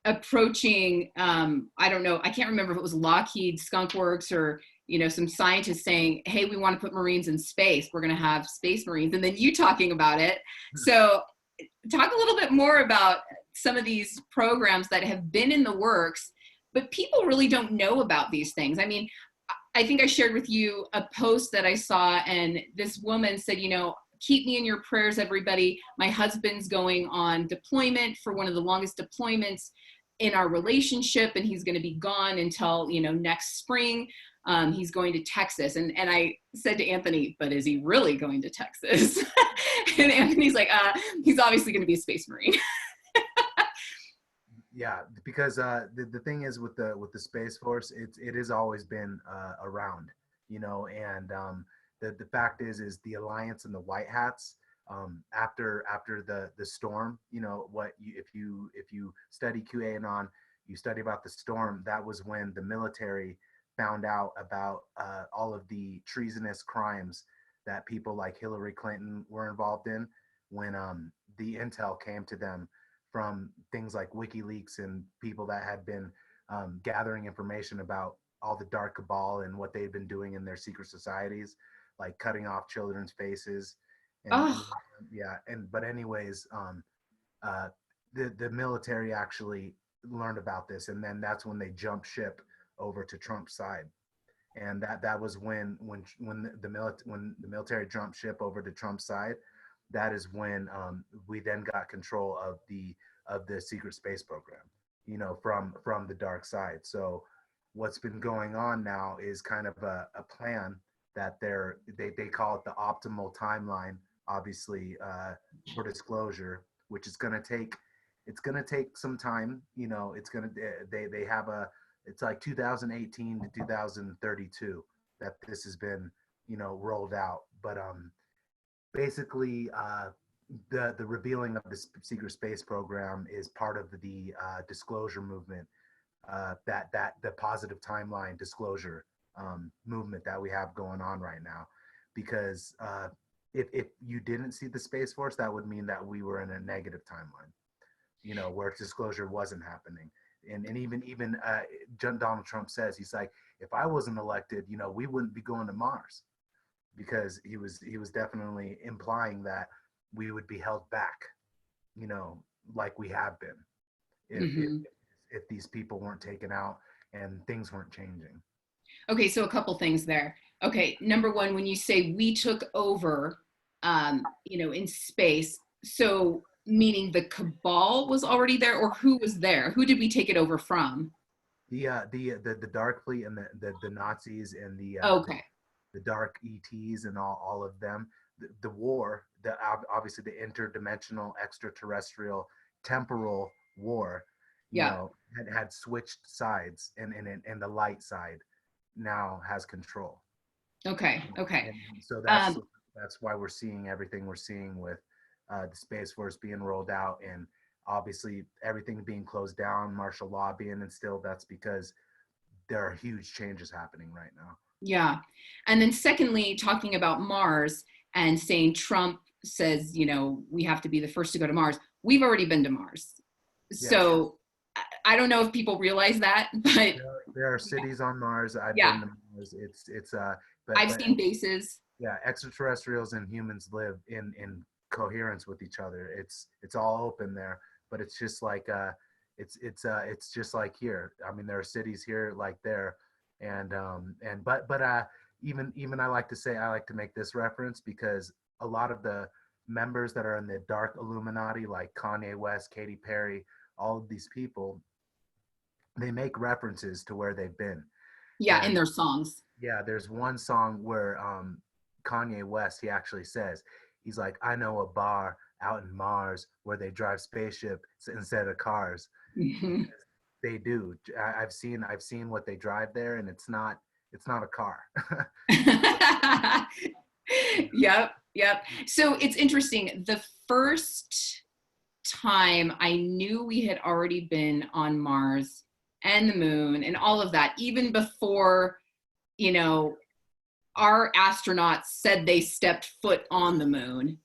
approaching, I don't know, I can't remember if it was Lockheed Skunk Works or, some scientists saying, hey, we want to put Marines in space. We're going to have space Marines. And then you talking about it. So talk a little bit more about some of these programs that have been in the works, but people really don't know about these things. I mean, I think I shared with you a post that I saw, and this woman said, keep me in your prayers, everybody. My husband's going on deployment for one of the longest deployments in our relationship, and he's going to be gone until, next spring. He's going to Texas. And I said to Anthony, but is he really going to Texas? And Anthony's like, he's obviously going to be a Space Marine. Yeah, because the thing is with the Space Force, it has always been around, and the fact is the Alliance and the White Hats, after the storm, if you study QAnon, you study about the storm. That was when the military found out about all of the treasonous crimes that people like Hillary Clinton were involved in, when the intel came to them from things like WikiLeaks and people that had been gathering information about all the dark cabal and what they'd been doing in their secret societies, like cutting off children's faces. Oh, But anyways, the military actually learned about this, and then that's when they jumped ship over to Trump's side. And that was when the military jumped ship over to Trump's side. That is when we then got control of the secret space program, from the dark side. So what's been going on now is kind of a plan that they call it the optimal timeline, obviously, for disclosure, which is going to take some time. They have it's like 2018 to 2032 that this has been rolled out. But basically, the revealing of the secret space program is part of the disclosure movement, that the positive timeline disclosure movement that we have going on right now. Because if you didn't see the Space Force, that would mean that we were in a negative timeline, where disclosure wasn't happening. And even Donald Trump says, he's like, if I wasn't elected, we wouldn't be going to Mars, because he was definitely implying that we would be held back, like we have been, if these people weren't taken out and things weren't changing. okay. So a couple things there. Okay. Number one, when you say we took over, in space, so meaning the cabal was already there, or who was there? Who did we take it over from? The dark fleet and the Nazis and Okay. the dark ETs and all of them. The war, obviously the interdimensional, extraterrestrial, temporal war, Yeah. had switched sides, and the light side now has control. Okay. Okay. And so Um, that's why we're seeing everything we're seeing with the Space Force being rolled out, and obviously everything being closed down, martial law being instilled. That's because there are huge changes happening right now. yeah. And then secondly, talking about Mars and saying Trump says, we have to be the first to go to Mars. We've already been to Mars. Yes. So I don't know if people realize that, but There are cities on Mars. I've yeah, been to Mars. It's I've but seen bases. yeah, extraterrestrials and humans live in coherence with each other. It's all open there, but it's just like it's just like here. I mean, there are cities here like there, and even I like to say, I like to make this reference, because a lot of the members that are in the dark Illuminati, like Kanye West, Katy Perry, all of these people, they make references to where they've been. Yeah, in And their songs. yeah, there's one song where Kanye West, he actually says, he's like, I know a bar out in Mars where they drive spaceships instead of cars. Mhm. They do. I've seen what they drive there, and it's not a car. Yep, yep. So it's interesting. The first time I knew we had already been on Mars and the moon and all of that, even before, you know, our astronauts said they stepped foot on the moon.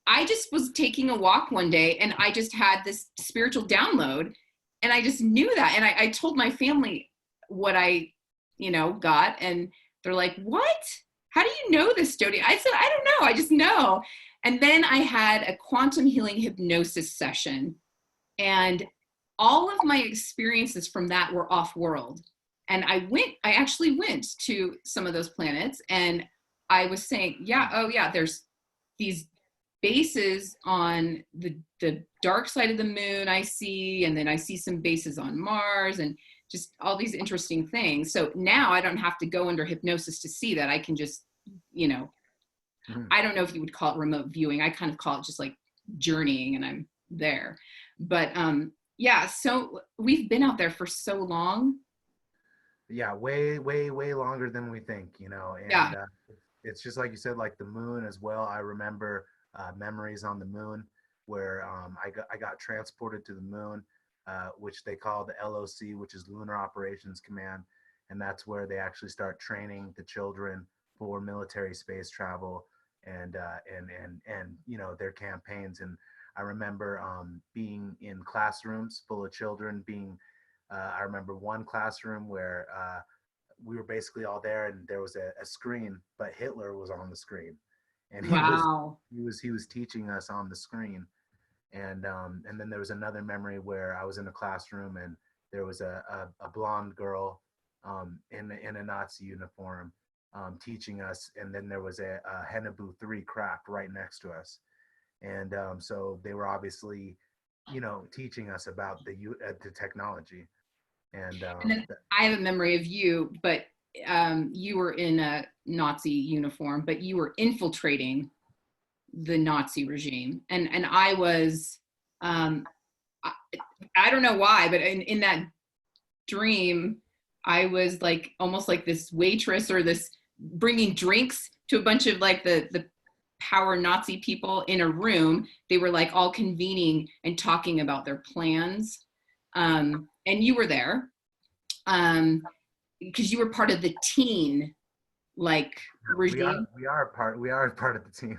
I just was taking a walk one day and I just had this spiritual download and I just knew that. And I told my family what I, got. And they're like, what? How do you know this, Jodi? I said, I don't know. I just know. And then I had a quantum healing hypnosis session. And all of my experiences from that were off world. And I actually went to some of those planets and I was saying, yeah, oh yeah, there's these bases on the dark side of the moon I see, and then I see some bases on Mars and just all these interesting things. So now I don't have to go under hypnosis to see that. I can just, I don't know if you would call it remote viewing. I kind of call it just like journeying and I'm there. But yeah, so we've been out there for so long. Yeah, way, way, way longer than we think, Yeah. and it's just like you said, like the moon as well. I remember memories on the moon where I got transported to the moon, which they call the LOC, which is Lunar Operations Command, and that's where they actually start training the children for military space travel and their campaigns. And I remember being in classrooms full of children. I remember one classroom where we were basically all there, and there was a screen, but Hitler was on the screen, and he was Wow. he was he was teaching us on the screen. And then there was another memory where I was in a classroom and there was a blonde girl in a Nazi uniform teaching us, and then there was a Hennebu 3 craft right next to us, and so they were obviously teaching us about the technology. And And then I have a memory of you, but you were in a Nazi uniform, but you were infiltrating the Nazi regime. And I was, um, I, I don't know why, but in that dream, I was like almost like this waitress or this bringing drinks to a bunch of like the power Nazi people in a room. They were like all convening and talking about their plans. And you were there because you were part of the teen like we are regime. we are part of the team.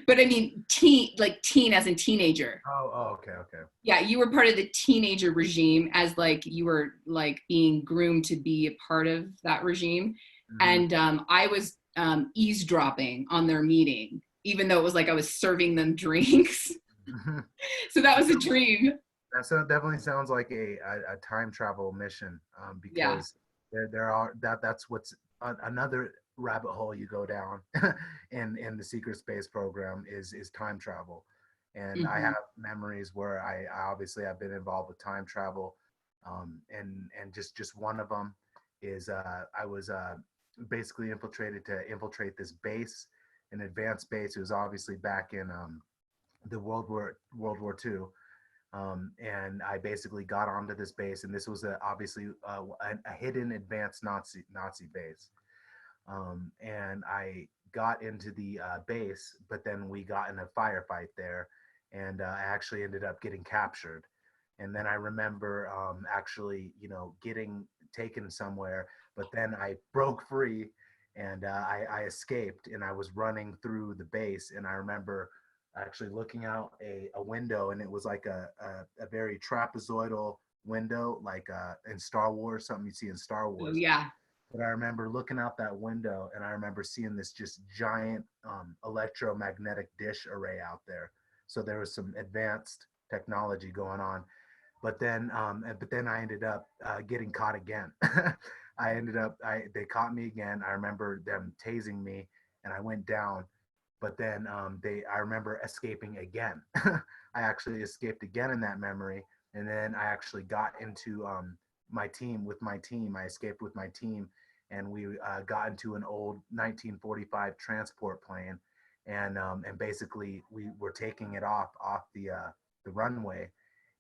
But I mean teen as in teenager. Oh, okay, okay. Yeah, you were part of the teenager regime as like you were like being groomed to be a part of that regime. Hmm. And I was eavesdropping on their meeting, even though it was like I was serving them drinks. So that was a dream. Definitely sounds like a time travel mission, Yeah. because that's what's another rabbit hole you go down in the secret space program is time travel. And I Hmm. have memories where I obviously have been involved with time travel, and just one of them is I was basically infiltrate this base, an advanced base. It was obviously back in the World War II, and I basically got onto this base, and this was obviously a hidden advanced Nazi base. And I got into the base, but then we got in a firefight there, and I actually ended up getting captured. And then I remember actually, getting taken somewhere, but then I broke free and I escaped, and I was running through the base, and I remember actually looking out a window, and it was like a very trapezoidal window, like in Star Wars, something you see in Star Oh Wars. yeah. But I remember looking out that window, and I remember seeing this just giant electromagnetic dish array out there. So there was some advanced technology going on. But then I ended up getting caught again. They caught me again. I remember them tasing me, and I went down. but then I remember escaping again. I actually escaped again in that memory, and then I actually got into my team with my team. I escaped with my team, and we got into an old 1945 transport plane, and basically we were taking it off the runway,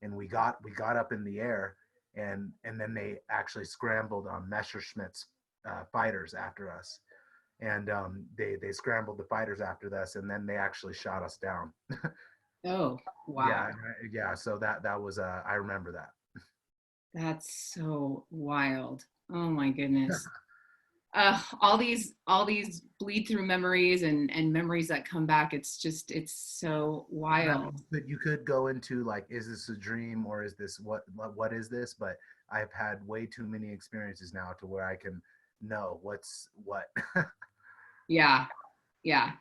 and we got up in the air, and then they actually scrambled Messerschmitt's fighters after us, and they scrambled the fighters after us, and then they actually shot us down. Oh, wow. Yeah, yeah. So that was I remember that. That's so wild. Oh my goodness. All these bleed through memories and memories that come back. It's so And I mean, wild. you could go into like, is this a dream or is this what is this? But I've had way too many experiences now to where I can know what's what. Yeah, yeah.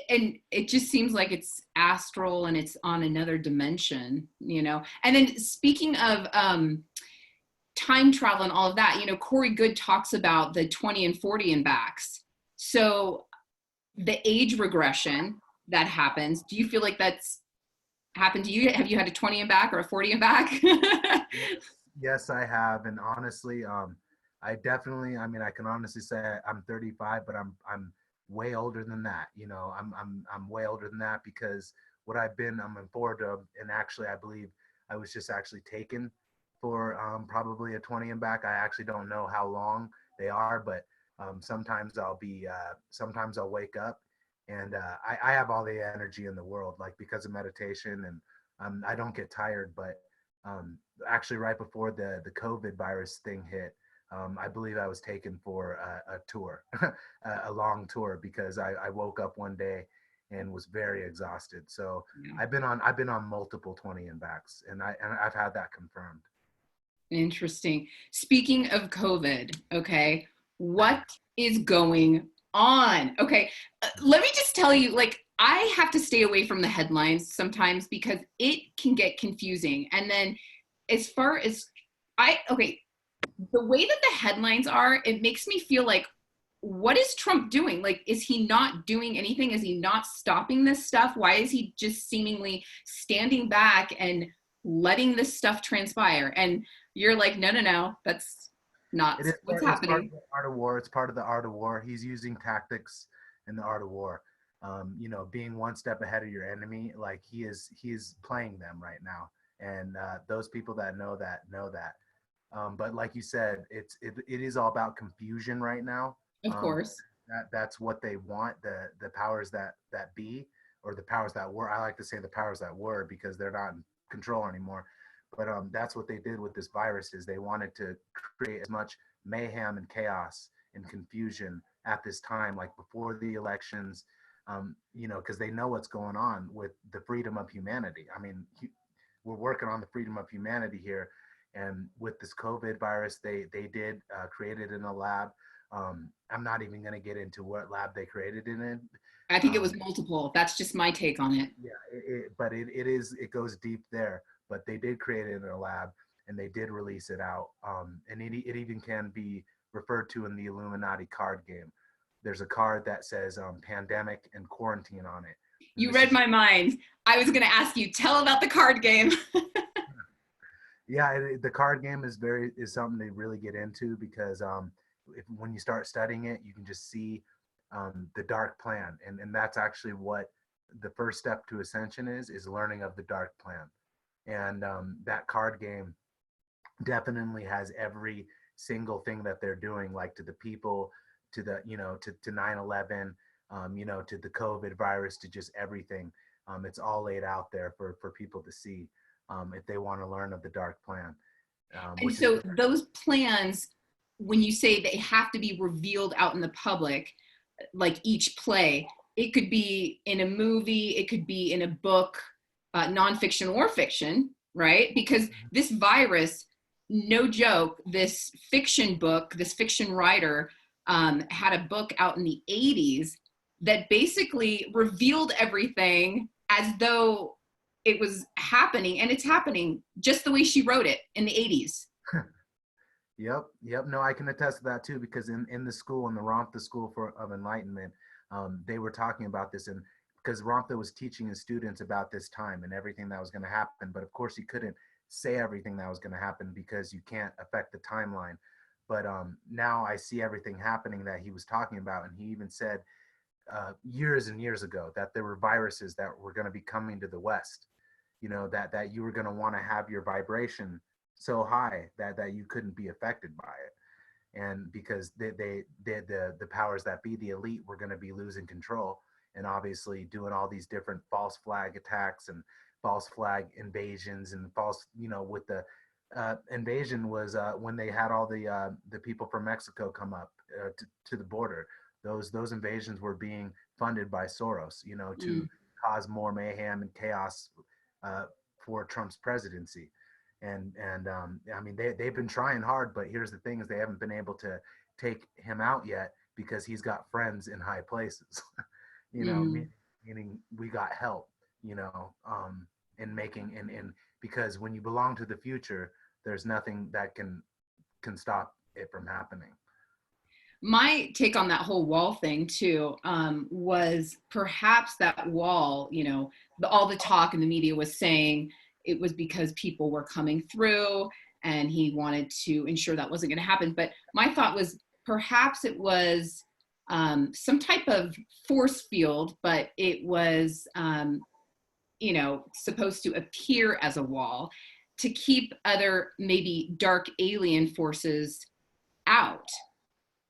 And it just seems like it's astral and it's on another dimension, you know. And then speaking of time travel and all of that, you know, Corey Good talks about the 20 and 40 and backs. So the age regression that happens, do you feel like that's happened to you? Have you had a 20 and back or a 40 and back? Yes, I have, and honestly, I definitely. I mean, I can honestly say I'm 35, but I'm way older than that. You know, I'm way older than that because what I'm informed of, and actually, I believe I was just actually taken for probably a 20 and back. I actually don't know how long they are, but sometimes I'll wake up, and I have all the energy in the world, like because of meditation, and I don't get tired, but actually right before the COVID virus thing hit, I believe I was taken for a tour, a long tour, because I woke up one day and was very exhausted. So Yeah. I've been on multiple 20 and backs, and I've had that confirmed. Interesting. Speaking of COVID, okay, what is going on? Okay, let me just tell you, like, I have to stay away from the headlines sometimes because it can get confusing. And then, as far as okay, the way that the headlines are, it makes me feel like, what is Trump doing? Like, is he not doing anything? Is he not stopping this stuff? Why is he just seemingly standing back and letting this stuff transpire? And you're like, no, no, no, that's not It is what's it's part of happening. the art of war. It's part of the art of war. He's using tactics in the art of war. Being one step ahead of your enemy, like he's playing them right now. And those people that know that know that. But like you said, it is all about confusion right now. Of Um, course. that's what they want. The powers that be, or the powers that were. I like to say the powers that were, because they're not in control anymore. But that's what they did with this virus, is they wanted to create as much mayhem and chaos and confusion at this time, like before the elections. Because they know what's going on with the freedom of humanity. I mean, we're working on the freedom of humanity here, and with this COVID virus, they did create it in a lab. I'm not even going to get into what lab they created it in. I think it was Um, multiple. That's just my take on it. yeah, but it goes deep there. But they did create it in a lab, and they did release it out. And it even can be referred to in the Illuminati card game. There's a card that says pandemic and quarantine on it. And You this read is my mind. I was going to ask you, tell about the card game. Yeah, the card game is something to really get into, because when you start studying it, you can just see the dark plan, and that's actually what the first step to ascension is learning of the dark plan. And that card game definitely has every single thing that they're doing, like to the people, to the to 9/11, to the COVID virus, to just everything. It's all laid out there for people to see, if they want to learn of the dark plan, And which is so those plans, when you say they have to be revealed out in the public, like each play, it could be in a movie, it could be in a book, nonfiction or fiction, right? Because this virus, no joke, this fiction book, this fiction writer had a book out in the 80s that basically revealed everything as though it was happening, and it's happening just the way she wrote it in the 80s. Yep. No, I can attest to that too, because in the school, in the ROMP, the School of Enlightenment, they were talking about this, and because Ramtha was teaching his students about this time and everything that was going to happen. But of course, he couldn't say everything that was going to happen because you can't affect the timeline. But now I see everything happening that he was talking about. And he even said years and years ago that there were viruses that were going to be coming to the West, that you were going to want to have your vibration so high that you couldn't be affected by it. And because the powers that be, the elite, were going to be losing control and obviously doing all these different false flag attacks and false flag invasions and false, with the invasion was when they had all the people from Mexico come up to the border. Those invasions were being funded by Soros, to cause more mayhem and chaos for Trump's presidency. And I mean, they've been trying hard, but here's the thing: is they haven't been able to take him out yet because he's got friends in high places. Meaning we got help, in making and because when you belong to the future, there's nothing that can stop it from happening. My take on that whole wall thing too was perhaps that wall, all the talk in the media was saying it was because people were coming through and he wanted to ensure that wasn't going to happen. But my thought was perhaps it was some type of force field, but it was, supposed to appear as a wall to keep other maybe dark alien forces out.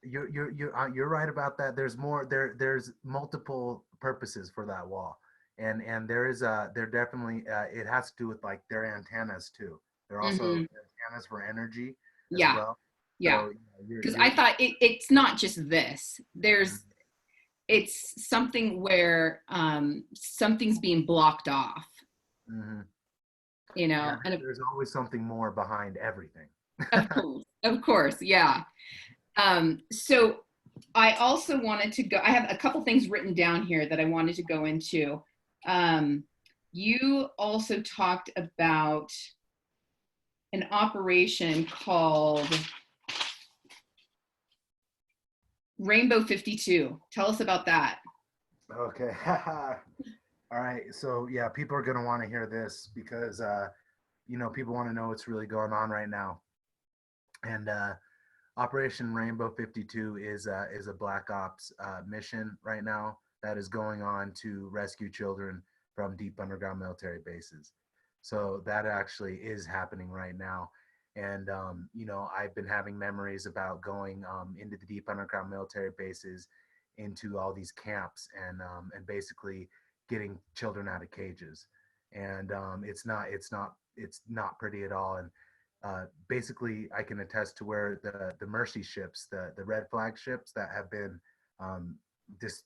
You're right about that. There's more there's multiple purposes for that wall, and there definitely it has to do with like their antennas too. They're also antennas for energy as well. Yeah, so, because I thought it's not just this. It's something where something's being blocked off. Mm-hmm. And there's always something more behind everything. of course, yeah. So I also wanted to go, I have a couple things written down here that I wanted to go into. You also talked about an operation called Rainbow 52. Tell us about that. Okay. All right. So yeah, people are going to want to hear this because, people want to know what's really going on right now. And, Operation Rainbow 52 is a Black Ops mission right now that is going on to rescue children from deep underground military bases. So that actually is happening right now. And, I've been having memories about going into the deep underground military bases, into all these camps, and basically getting children out of cages. And it's not pretty at all. And basically, I can attest to where the mercy ships, the red flag ships that have been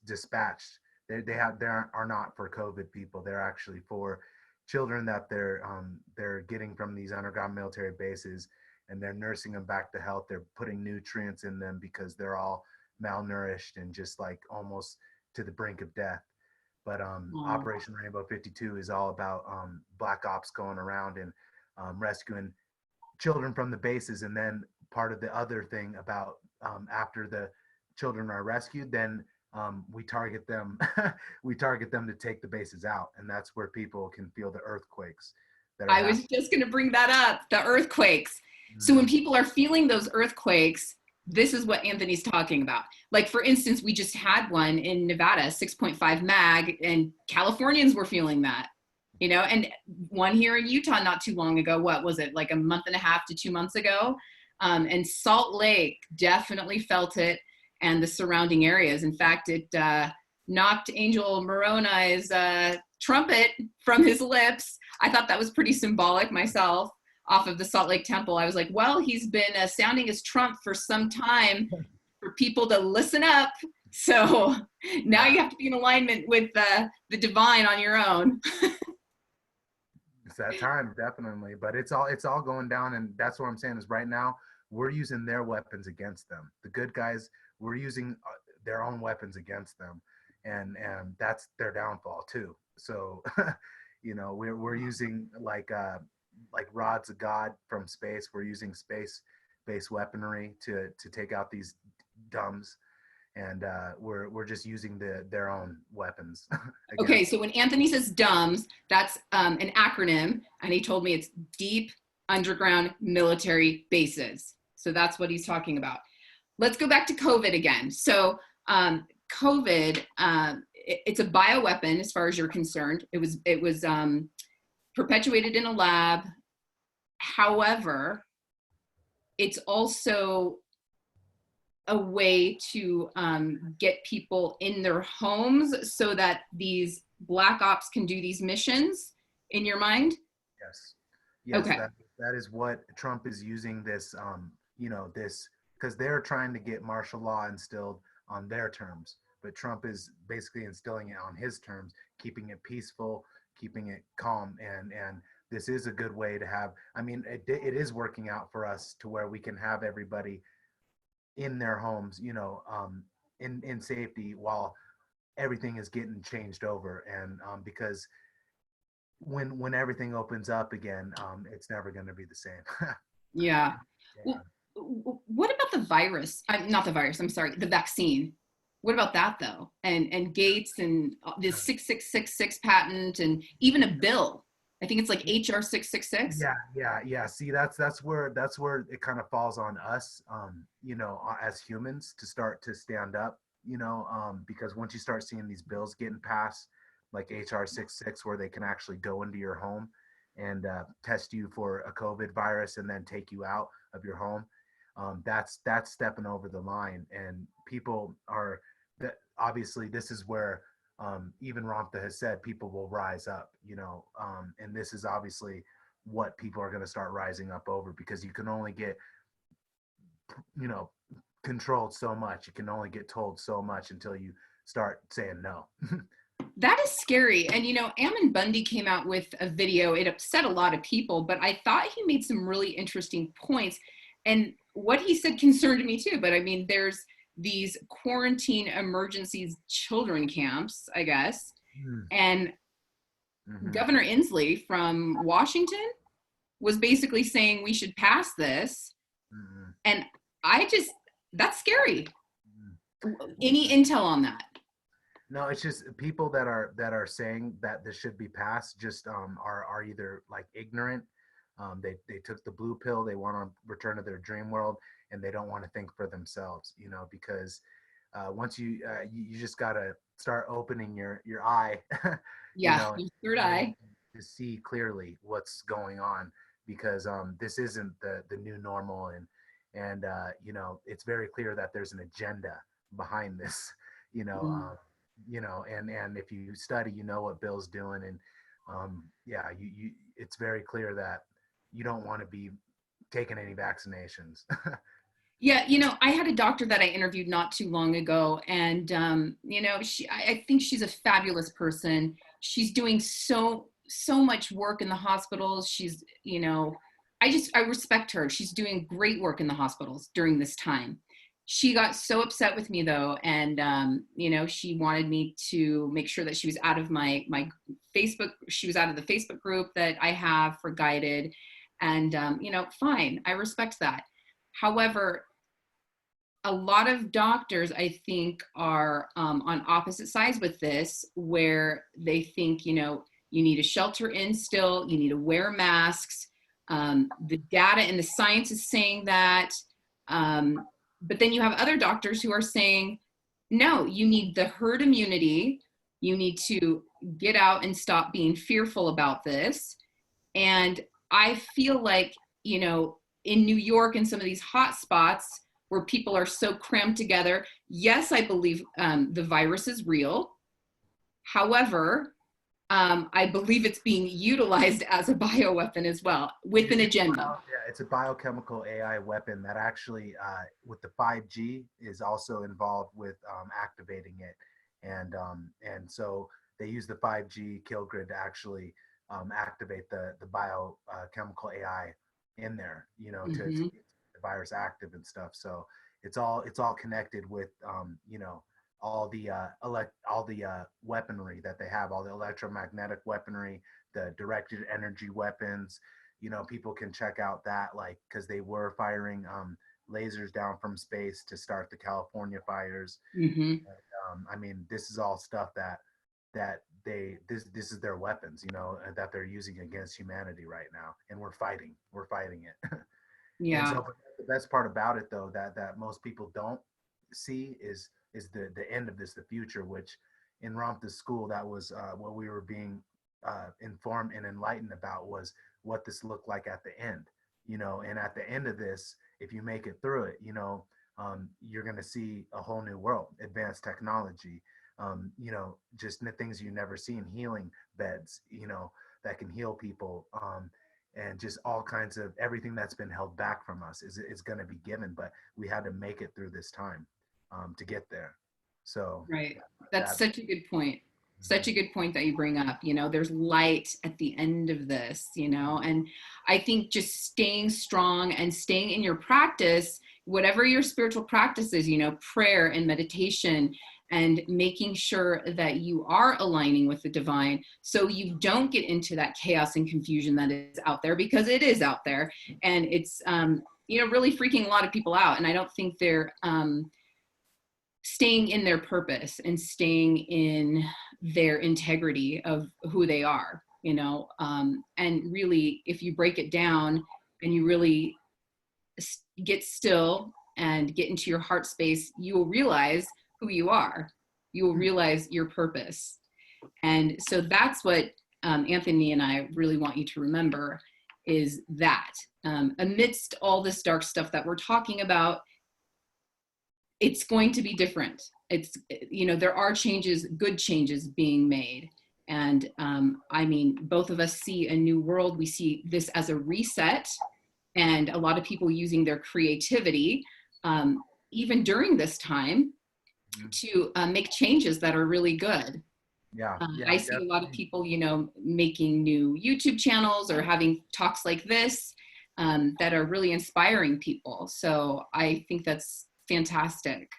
dispatched, they are not for COVID people. They're actually for children that they're getting from these underground military bases, and they're nursing them back to health. They're putting nutrients in them because they're all malnourished and just like almost to the brink of death. But Operation Rainbow 52 is all about Black Ops going around and rescuing children from the bases. And then part of the other thing about after the children are rescued, then we target them to take the bases out, and that's where people can feel the earthquakes that I was just going to bring that up, the earthquakes. So when people are feeling those earthquakes, this is what Anthony's talking about. Like, for instance, we just had one in Nevada, 6.5 mag, and Californians were feeling that. And one here in Utah not too long ago. What was it, like a month and a half to 2 months ago? And Salt Lake definitely felt it, and the surrounding areas. In fact, it knocked Angel Moroni's trumpet from his lips. I thought that was pretty symbolic myself, off of the Salt Lake Temple. I was like, well, he's been sounding his trump for some time for people to listen up. So now you have to be in alignment with the divine on your own. It's that time, definitely. But it's all going down, and that's what I'm saying is right now we're using their weapons against them. The good guys, we're using their own weapons against them, and that's their downfall too. So, we're using like rods of God from space. We're using space-based weaponry to take out these dumbs, and we're just using their own weapons Okay, against. so when Anthony says DUMBS, that's an acronym, and he told me it's Deep Underground Military Bases. So that's what he's talking about. Let's go back to COVID again. So COVID, it's a bioweapon as far as you're concerned. It was perpetuated in a lab. However, it's also a way to get people in their homes so that these black ops can do these missions, in your mind? Yes, yes, Okay. that is what Trump is using this, this, because they're trying to get martial law instilled on their terms, but Trump is basically instilling it on his terms, keeping it peaceful, keeping it calm, and this is a good way to have. I mean, it is working out for us to where we can have everybody in their homes, in safety while everything is getting changed over, and because when everything opens up again, it's never going to be the same. Yeah. Yeah. Well, what about the virus? Not the virus, I'm sorry, the vaccine. What about that though? And Gates and the 6666 patent and even a bill. I think it's like HR 666. Yeah. See, that's where it kind of falls on us, as humans to start to stand up, because once you start seeing these bills getting passed, like HR 66, where they can actually go into your home and test you for a COVID virus and then take you out of your home, that's stepping over the line, and people are that obviously this is where even Ramtha has said people will rise up, and this is obviously what people are going to start rising up over, because you can only get, you know, controlled so much. You can only get told so much until you start saying no. That is scary. And Ammon Bundy came out with a video. It upset a lot of people, but I thought he made some really interesting points. And what he said concerned me too. But I mean, there's these quarantine emergencies children camps, I guess. And Mm-hmm. Governor Inslee from Washington was basically saying we should pass this. Mm-hmm. And I just, that's scary. Mm-hmm. Any intel on that? No, it's just people that are saying that this should be passed just are either like ignorant. They took the blue pill. They want to return to their dream world, and they don't want to think for themselves. Because once you just gotta start opening your eye, you Yeah, know, your third eye. to see clearly what's going on, because this isn't the new normal, and it's very clear that there's an agenda behind this. You know, Mm. um, and if you study, what Bill's doing, and yeah, it's very clear that you don't want to be taking any vaccinations. Yeah, I had a doctor that I interviewed not too long ago, and I think she's a fabulous person. She's doing so much work in the hospitals. She's, I respect her. She's doing great work in the hospitals during this time. She got so upset with me though, and she wanted me to make sure that she was out of my Facebook. She was out of the Facebook group that I have for Guided, and fine, I respect that. However, a lot of doctors, I think, are on opposite sides with this, where they think, you need to shelter in still, you need to wear masks. The data and the science is saying that. But then you have other doctors who are saying, no, you need the herd immunity. You need to get out and stop being fearful about this. And I feel like, in New York and some of these hot spots where people are so crammed together, yes, I believe the virus is real. However, I believe it's being utilized as a bioweapon as well with an agenda. Yeah, it's a biochemical AI weapon that actually, with the 5G, is also involved with activating it, and so they use the 5G kill grid to actually activate the biochemical AI in there, to Mm-hmm. get the virus active and stuff. So it's all connected with all the weaponry that they have, all the electromagnetic weaponry, the directed energy weapons. People can check out that, like, because they were firing lasers down from space to start the California fires. Mm-hmm. I mean, this is all stuff that this is their weapons, you know, that they're using against humanity right now, and we're fighting it. And Yeah. so, but the best part about it, though, that most people don't see is the end of this, the future, which in Romp School, that was what we were being informed and enlightened about, was what this looked like at the end, you know. And at the end of this, if you make it through it, you know, you're going to see a whole new world, advanced technology, you know, just the things you've never seen, healing beds, you know, that can heal people. And just all kinds of everything that's been held back from us is going to be given, but we had to make it through this time to get there. So Right. That's that. such a good point. Such Mhm. a good point that you bring up. You know, there's light at the end of this, you know, and I think just staying strong and staying in your practice, whatever your spiritual practice is, you know, prayer and meditation, and making sure that you are aligning with the divine so you don't get into that chaos and confusion that is out there, because it is out there, and it's, you know, really freaking a lot of people out. And I don't think they're, staying in their purpose and staying in their integrity of who they are, you know. And really, if you break it down and you really get still and get into your heart space, you will realize who you are. You will realize your purpose. And so that's what Anthony and I really want you to remember, is that amidst all this dark stuff that we're talking about, it's going to be different. It's, you know, there are changes, good changes being made. And I mean, both of us see a new world. We see this as a reset, and a lot of people using their creativity, even during this time, Mhm. to make changes that are really good. Yeah, yeah, I see a lot of definitely. people, you know, making new YouTube channels or having talks like this, that are really inspiring people. So I think that's fantastic.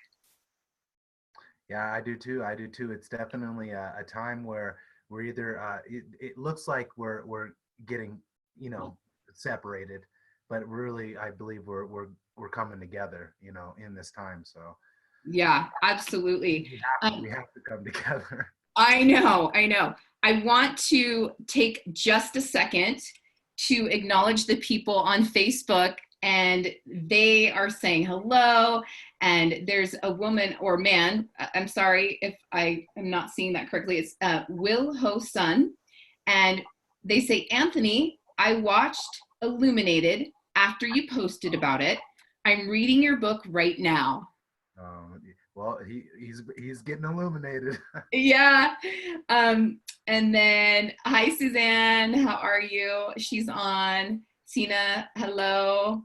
Yeah, I do too. I do too. It's definitely a time where we're either it looks like we're getting, you know, separated, but really I believe we're coming together, you know, in this time. So Yeah, absolutely. we have to come together. I know, I know. I want to take just a second to acknowledge the people on Facebook, and they are saying hello. And there's a woman or man, I'm sorry if I am not seeing that correctly. It's Will Ho Sun. And they say, Anthony, I watched Illuminated after you posted about it. I'm reading your book right now. Well, he's getting illuminated. Yeah. And then, hi, Suzanne. How are you? She's on. Tina, hello.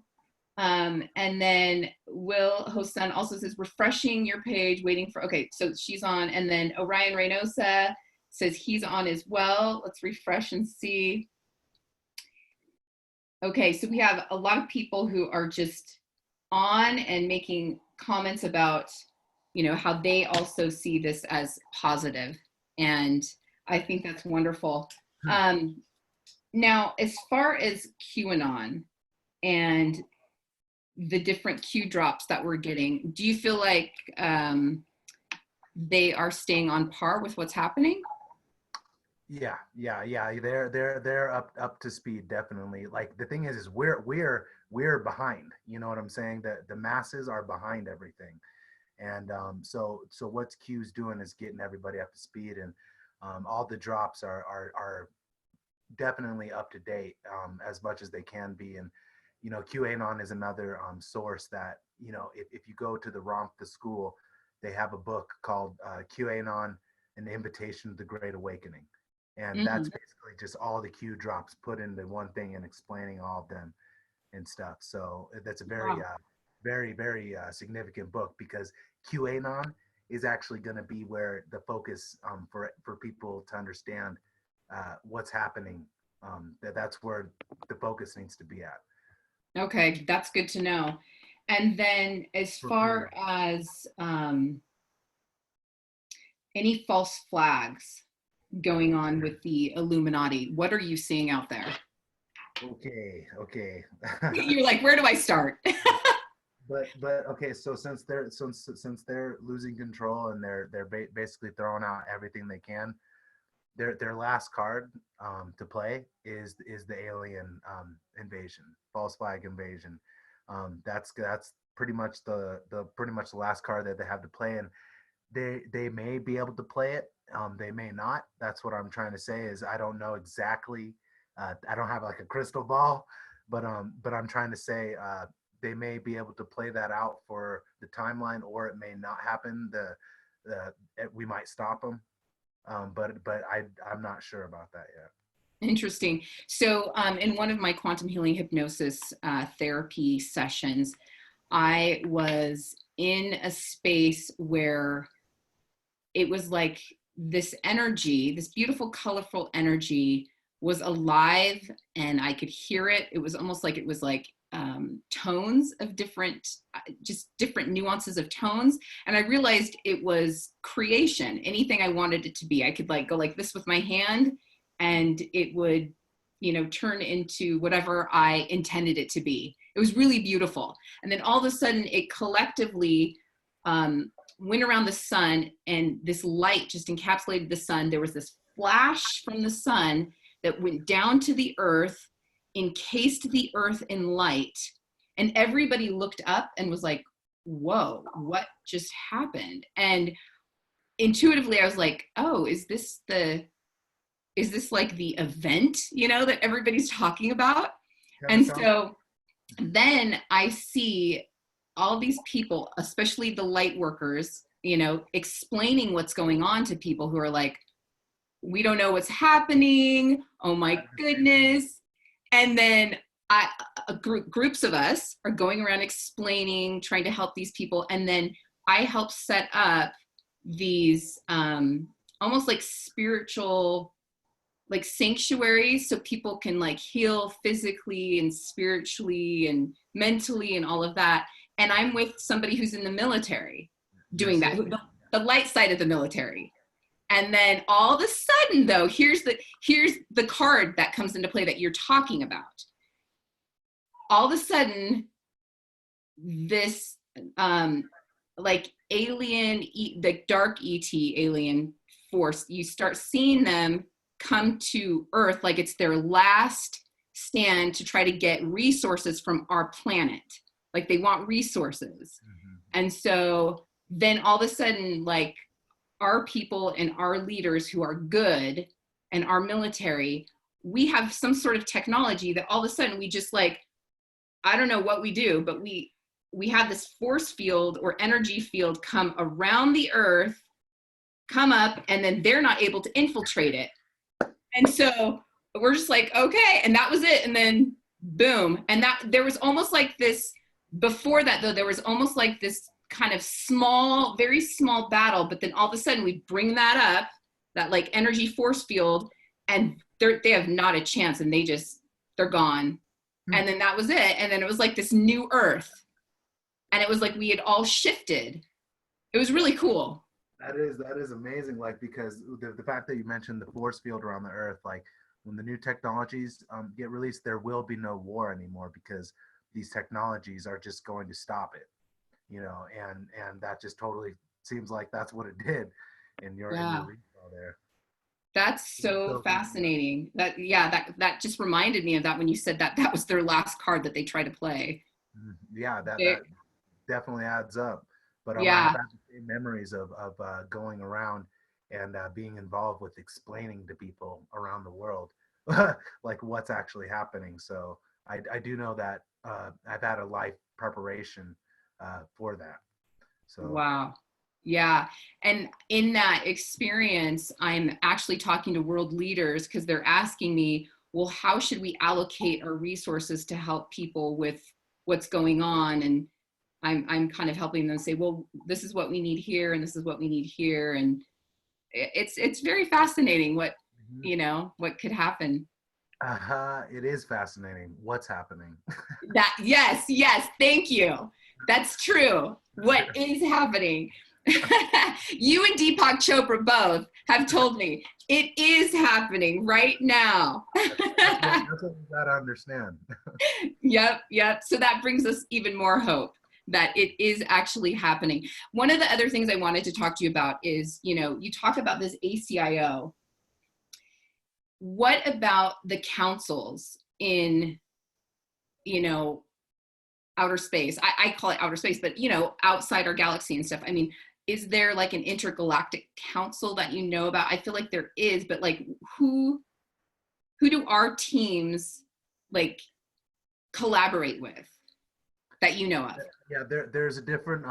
And then Will Hosan also says, refreshing your page, waiting for, okay, so she's on. And then Orion Reynosa says he's on as well. Let's refresh and see. Okay, so we have a lot of people who are just on and making comments about, you know, how they also see this as positive. And I think that's wonderful. Now, as far as QAnon and the different Q drops that we're getting, do you feel like they are staying on par with what's happening? Yeah, yeah, yeah. They're up to speed, definitely. Like the thing is we're behind. You know what I'm saying? That the masses are behind everything, and so what Q's doing is getting everybody up to speed, and all the drops are definitely up to date, as much as they can be. And you know, QAnon is another source that, you know, if you go to the Romp the School, they have a book called QAnon: An Invitation to the Great Awakening, and that's Mm-hmm. basically just all the Q drops put into one thing and explaining all of them and stuff. So that's a very Wow. very significant book, because QAnon is actually going to be where the focus, for people to understand what's happening. That's where the focus needs to be at. Okay, that's good to know. And then as For far freedom. as any false flags going on with the Illuminati, what are you seeing out there? Okay, okay. You're like, where do I start? but okay, so since they're losing control and they're basically throwing out everything they can, their last card to play is the alien invasion, false flag invasion. That's pretty much the pretty much the last card that they have to play, and they may be able to play it. They may not. That's what I'm trying to say is I don't know exactly. I don't have like a crystal ball, but I'm trying to say they may be able to play that out for the timeline, or it may not happen. We might stop them, but I'm not sure about that yet. Interesting. So in one of my quantum healing hypnosis therapy sessions, I was in a space where it was like this energy, this beautiful, colorful energy was alive and I could hear it. It was almost like it was like tones of different, just different nuances of tones. And I realized it was creation, anything I wanted it to be. I could like go like this with my hand and it would, you know, turn into whatever I intended it to be. It was really beautiful. And then all of a sudden it collectively went around the sun and this light just encapsulated the sun. There was this flash from the sun that went down to the earth, encased the earth in light. And everybody looked up and was like, whoa, what just happened? And intuitively I was like, oh, is this like the event, you know, that everybody's talking about? And so then I see all these people, especially the light workers, you know, explaining what's going on to people who are like, we don't know what's happening. Oh my goodness. And then groups of us are going around explaining, trying to help these people. And then I help set up these almost like spiritual, like sanctuaries, so people can like heal physically and spiritually and mentally and all of that. And I'm with somebody who's in the military doing that, the light side of the military. And then all of a sudden though, here's the card that comes into play that you're talking about. All of a sudden, this like alien, the dark ET alien force, you start seeing them come to Earth like it's their last stand to try to get resources from our planet. Like they want resources. Mm-hmm. And so then all of a sudden, like our people and our leaders who are good and our military, we have some sort of technology that all of a sudden we just like, I don't know what we do, but we have this force field or energy field come around the Earth, come up, and then they're not able to infiltrate it. And so we're just like, okay. And that was it. And then boom. And that there was almost like this, before that though, there was almost like this kind of small, very small battle. But then all of a sudden we bring that up, that like energy force field, and they have not a chance, and they're gone. Mm-hmm. And then that was it. And then it was like this new Earth. And it was like we had all shifted. It was really cool. That is amazing. Like, because the fact that you mentioned the force field around the Earth, like when the new technologies get released, there will be no war anymore because these technologies are just going to stop it, you know, and that just totally seems like that's what it did in your recall there. That's so fascinating. That just reminded me of that when you said that was their last card that they try to play. Yeah, that definitely adds up. But I have the same memories of going around and being involved with explaining to people around the world like what's actually happening. So I do know that I've had a life preparation for that. So wow. Yeah. And in that experience, I'm actually talking to world leaders because they're asking me, well, how should we allocate our resources to help people with what's going on? And I'm kind of helping them say, well, this is what we need here, and this is what we need here. And it's very fascinating what, you know, what could happen. It is fascinating. What's happening? Yes. Thank you. That's true. What is happening? You and Deepak Chopra both have told me it is happening right now. That's what we gotta understand. Yep. So that brings us even more hope that it is actually happening. One of the other things I wanted to talk to you about is, you talk about this ACIO. What about the councils in, outer space? I call it outer space, but, outside our galaxy and stuff. I mean, is there like an intergalactic council that you know about? I feel like there is, but like who do our teams like collaborate with that you know of? Yeah, there's a different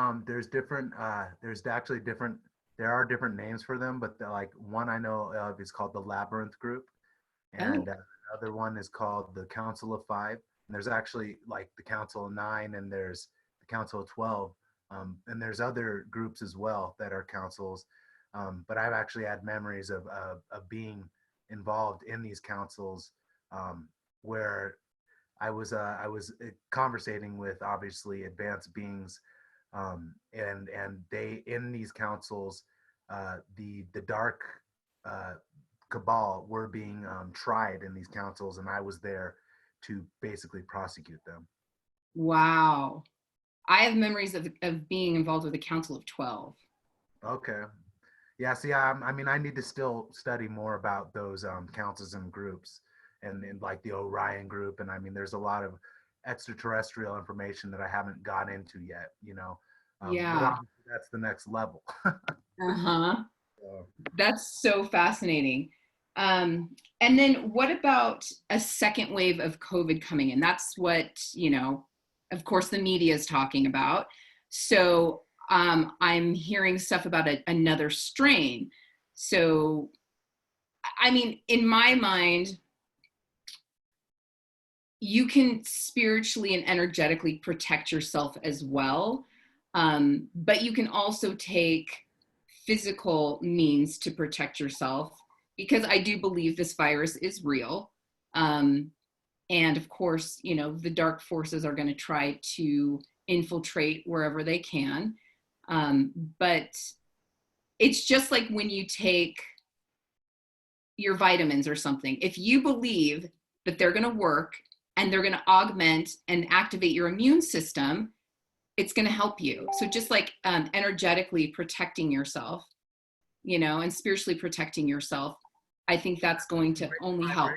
there are different names for them, but like one I know of is called the Labyrinth Group, and Oh, another one is called the Council of Five. And there's actually like the Council of Nine, and there's the Council of 12, and there's other groups as well that are councils. But I've actually had memories of being involved in these councils, where I was conversating with obviously advanced beings, and they in these councils, the dark cabal were being tried in these councils, and I was there to basically prosecute them. wow. I have memories of being involved with the Council of 12. Okay. Yeah, see, I mean, I need to still study more about those councils and groups, and like the Orion group. And I mean, there's a lot of extraterrestrial information that I haven't got into yet, but Yeah. obviously that's the next level. Uh-huh. So, That's so fascinating. And then what about a second wave of COVID coming in? That's what, of course, the media is talking about. So I'm hearing stuff about another strain. So, I mean, in my mind, you can spiritually and energetically protect yourself as well. But you can also take physical means to protect yourself, because I do believe this virus is real. And of course, the dark forces are going to try to infiltrate wherever they can. But it's just like when you take your vitamins or something. If you believe that they're going to work and they're going to augment and activate your immune system, it's going to help you. So just like energetically protecting yourself, and spiritually protecting yourself, I think that's going to only help.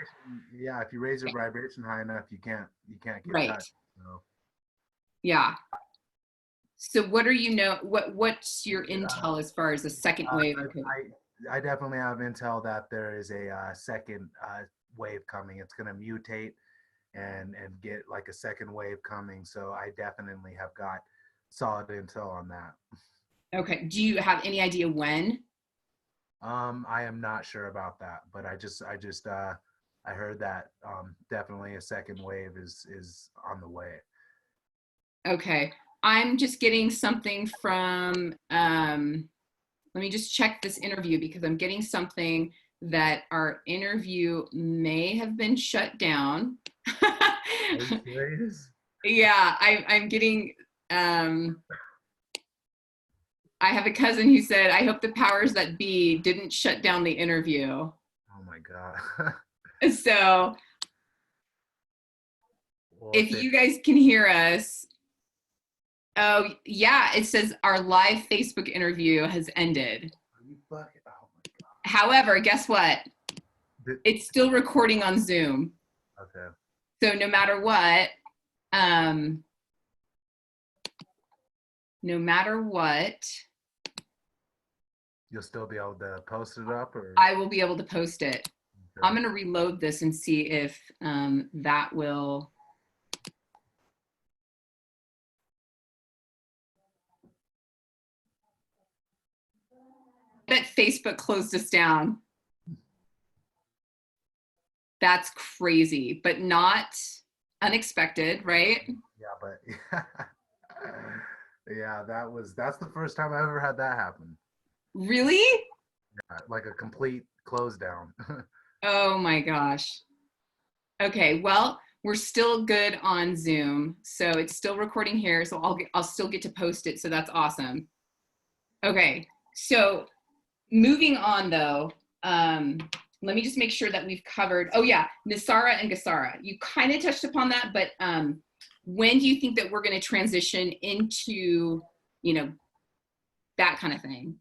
yeah, if you raise your vibration high enough, you can't get Right. touched. So, Yeah. So what what's your uh, intel as far as the second wave of COVID? I definitely have intel that there is a second wave coming. It's going to mutate and get like a second wave coming. So I definitely have got solid intel on that. Okay. Do you have any idea when? I am not sure about that, but I heard that definitely a second wave is on the way. Okay. I'm just getting something from, let me just check this interview because I'm getting something that our interview may have been shut down. Are you serious? Yeah, I'm getting, I have a cousin who said, I hope the powers that be didn't shut down the interview. Oh my God. So Well, if you guys can hear us, oh yeah, it says our live Facebook interview has ended. are you fucking? Oh my However, guess what? God. It's still recording on Zoom. Okay. So no matter what, um, no matter what, You'll still be able to post it up, or? I will be able to post it. Okay. I'm going to reload this and see if that will. I bet Facebook closed us down. That's crazy, but not unexpected, right? Yeah, but yeah, that's the first time I ever had that happen. Really? Like a complete close down. Oh my gosh. Okay, well, we're still good on Zoom. So it's still recording here. So I'll still get to post it. So that's awesome. Okay, so moving on though, let me just make sure that we've covered, oh yeah, Nisara and Gasara. You kind of touched upon that, but when do you think that we're going to transition into, you know, that kind of thing?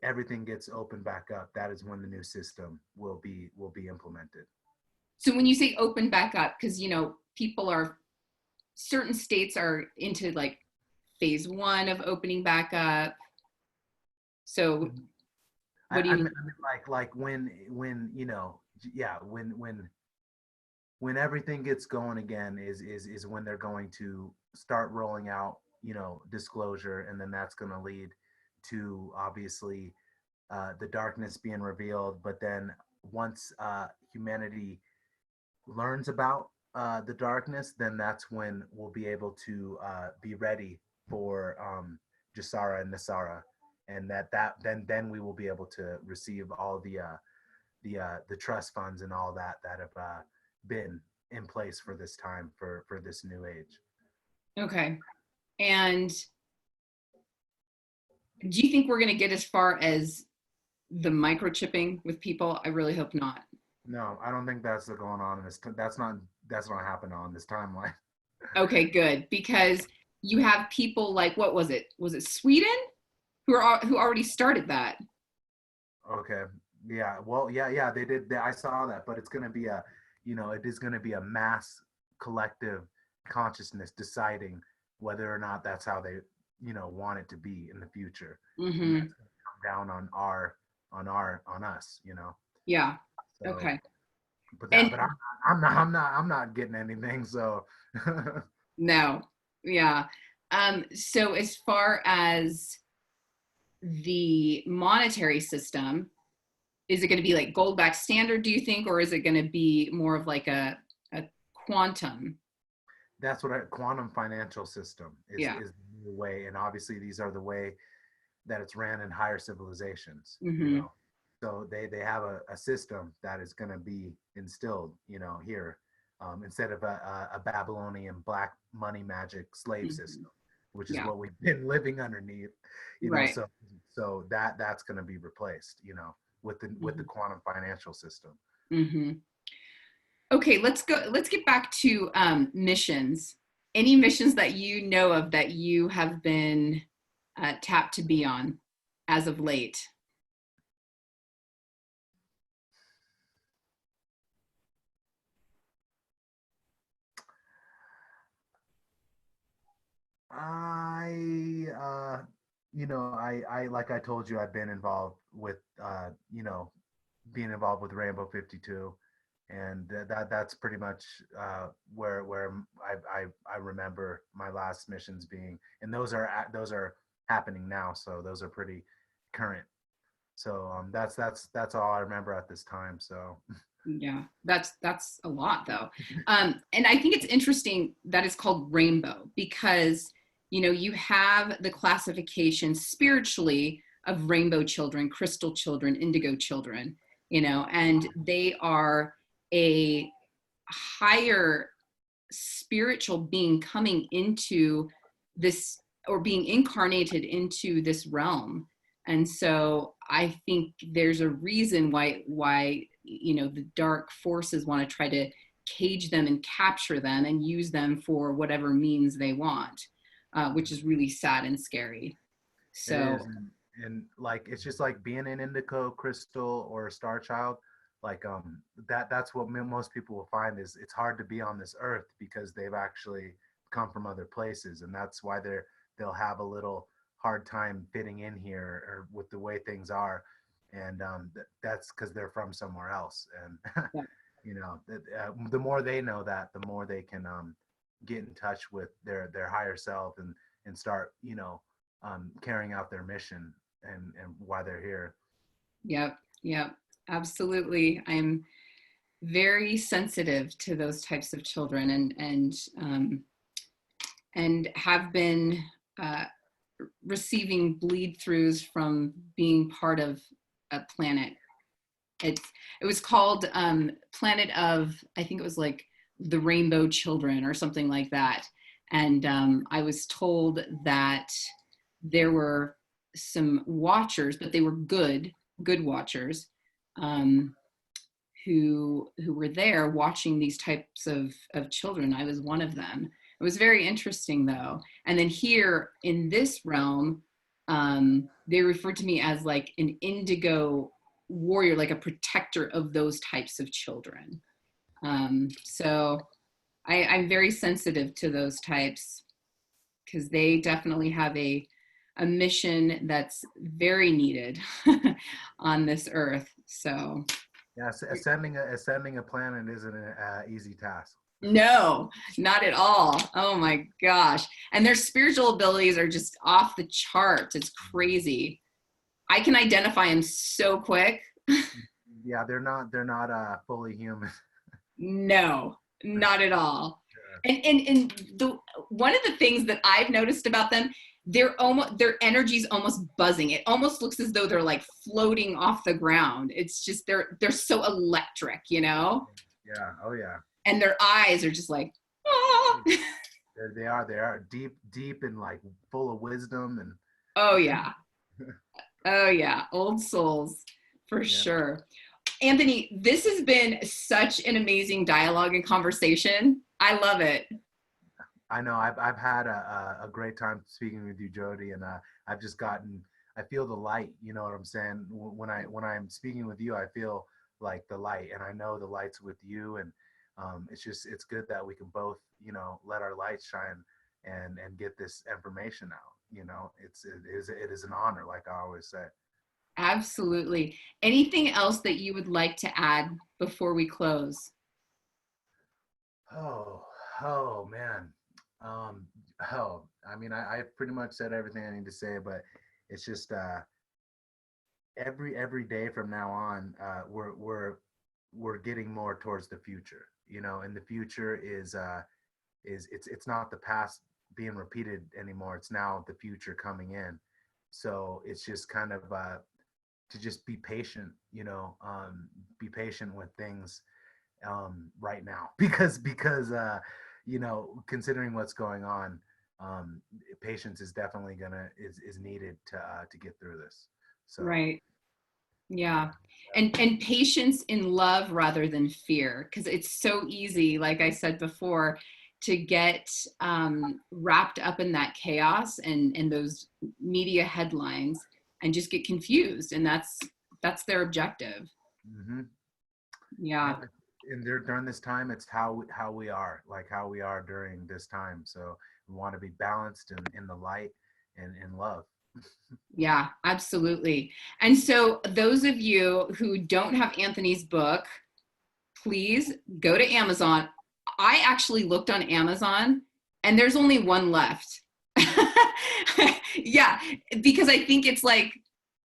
Everything gets opened back up, that is when the new system will be implemented. So when you say open back up, because, you know, certain states are into like phase 1 of opening back up. So what do you mean? I mean like when you know, yeah, when everything gets going again is when they're going to start rolling out, you know, disclosure, and then that's going to lead to obviously the darkness being revealed. But then once humanity learns about the darkness, then that's when we'll be able to be ready for Jasara and Nasara, and then we will be able to receive all the trust funds and all that have been in place for this time, for this new age. Okay. And do you think we're going to get as far as the microchipping with people? I really hope not. No, I don't think that's going on in this. That's not happening on this timeline. Okay, good. Because you have people like, what was it? Was it Sweden who already started that? Okay. Yeah. Well, yeah, they did. I saw that, but it's going to be it is going to be a mass collective consciousness deciding whether or not that's how they, want it to be in the future. Mm-hmm. And that's going to come down on us, Yeah. So, okay. But And I'm not getting anything. So no. Yeah. So as far as the monetary system, is it going to be like gold back standard, do you think, or is it going to be more of like a quantum? That's what quantum financial system is, Yeah. is the way. And obviously these are the way that it's ran in higher civilizations, Mm-hmm. So they have a system that is going to be instilled, here, instead of a Babylonian black money magic slave Mm-hmm. system, which is Yeah. what we've been living underneath, Right. So that's going to be replaced, with the quantum financial system. Mm-hmm. Okay, let's get back to missions. Any missions that you know of that you have been tapped to be on as of late? I like I told you, I've been involved with being involved with Rainbow 52, and that's pretty much where I remember my last missions being, and those are happening now, so those are pretty current. So that's all I remember at this time. So Yeah, that's a lot though. And I think it's interesting that it's called rainbow because, you have the classification spiritually of rainbow children, crystal children, indigo children, and they are a higher spiritual being coming into this, or being incarnated into this realm. And so I think there's a reason why the dark forces want to try to cage them and capture them and use them for whatever means they want, which is really sad and scary. it So is, and like it's just like being an indigo crystal or a star child. Like that's what most people will find is it's hard to be on this earth because they've actually come from other places, and that's why they'll have a little hard time fitting in here or with the way things are, and that's because they're from somewhere else. And yeah. the more they know that, the more they can get in touch with their higher self and start carrying out their mission and why they're here. Yep, absolutely. I'm very sensitive to those types of children, and have been receiving bleed throughs from being part of a planet. It was called Planet of, I think it was like the Rainbow Children or something like that. And I was told that there were some watchers, but they were good watchers, who were there watching these types of children. I was one of them. It was very interesting though. And then here in this realm, they referred to me as like an indigo warrior, like a protector of those types of children. So I'm very sensitive to those types because they definitely have a mission that's very needed on this earth. So yeah, ascending a planet isn't an easy task. no, not at all. Oh my gosh. And their spiritual abilities are just off the charts. It's crazy. I can identify them so quick. Yeah, they're not fully human. No, not at all. And the one of the things that I've noticed about them, their energy's almost buzzing. It almost looks as though they're like floating off the ground. It's just they're so electric, you know? Yeah. Oh yeah. And their eyes are just like, ah. They are deep and like full of wisdom and. Oh yeah. Oh yeah. Old souls for sure. Anthony, this has been such an amazing dialogue and conversation. I love it. I know I've had a great time speaking with you, Jodi, and I've just I feel the light. You know what I'm saying? When I'm speaking with you, I feel like the light, and I know the light's with you, and it's good that we can both, you know, let our light shine and get this information out. You know, it is an honor, like I always say. Absolutely. Anything else that you would like to add before we close? Oh man. I mean, I pretty much said everything I need to say, but it's just every day from now on, we're getting more towards the future, you know, and the future is it's not the past being repeated anymore. It's now the future coming in. So it's just kind of to just be patient, you know, be patient with things right now because you know, considering what's going on, patience is definitely is needed to get through this. So Right. Yeah. And patience in love rather than fear, because it's so easy, like I said before, to get wrapped up in that chaos and those media headlines and just get confused. And that's their objective. mm-hmm. Yeah. And during this time, it's how we are, like how we are during this time. So we want to be balanced in the light and in love. Yeah, absolutely. And so those of you who don't have Anthony's book, please go to Amazon. I actually looked on Amazon and there's only one left. Yeah, because I think it's like,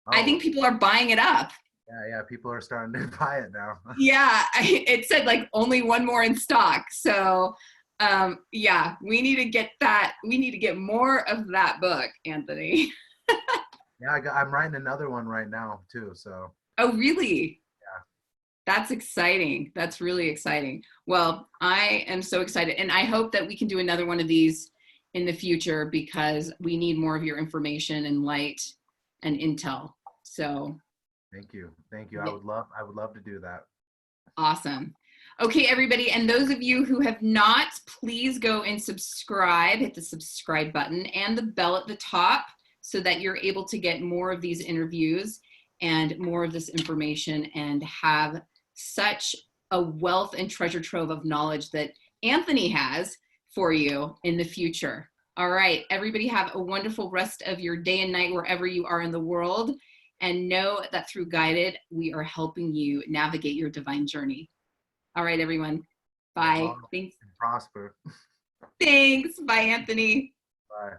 I think people are buying it up. Yeah, people are starting to buy it now. Yeah, it said like only one more in stock. So yeah, we need to get that. We need to get more of that book, Anthony. Yeah, I'm writing another one right now too. So. Oh, really? Yeah. That's exciting. That's really exciting. Well, I am so excited. And I hope that we can do another one of these in the future because we need more of your information and light and intel. So thank you. I would love to do that. Awesome. Okay, everybody. And those of you who have not, please go and subscribe, hit the subscribe button and the bell at the top so that you're able to get more of these interviews and more of this information and have such a wealth and treasure trove of knowledge that Anthony has for you in the future. All right, everybody have a wonderful rest of your day and night wherever you are in the world. And know that through Guided, we are helping you navigate your divine journey. All right, everyone. Bye. Thanks. Prosper. Thanks. Bye, Anthony. Bye.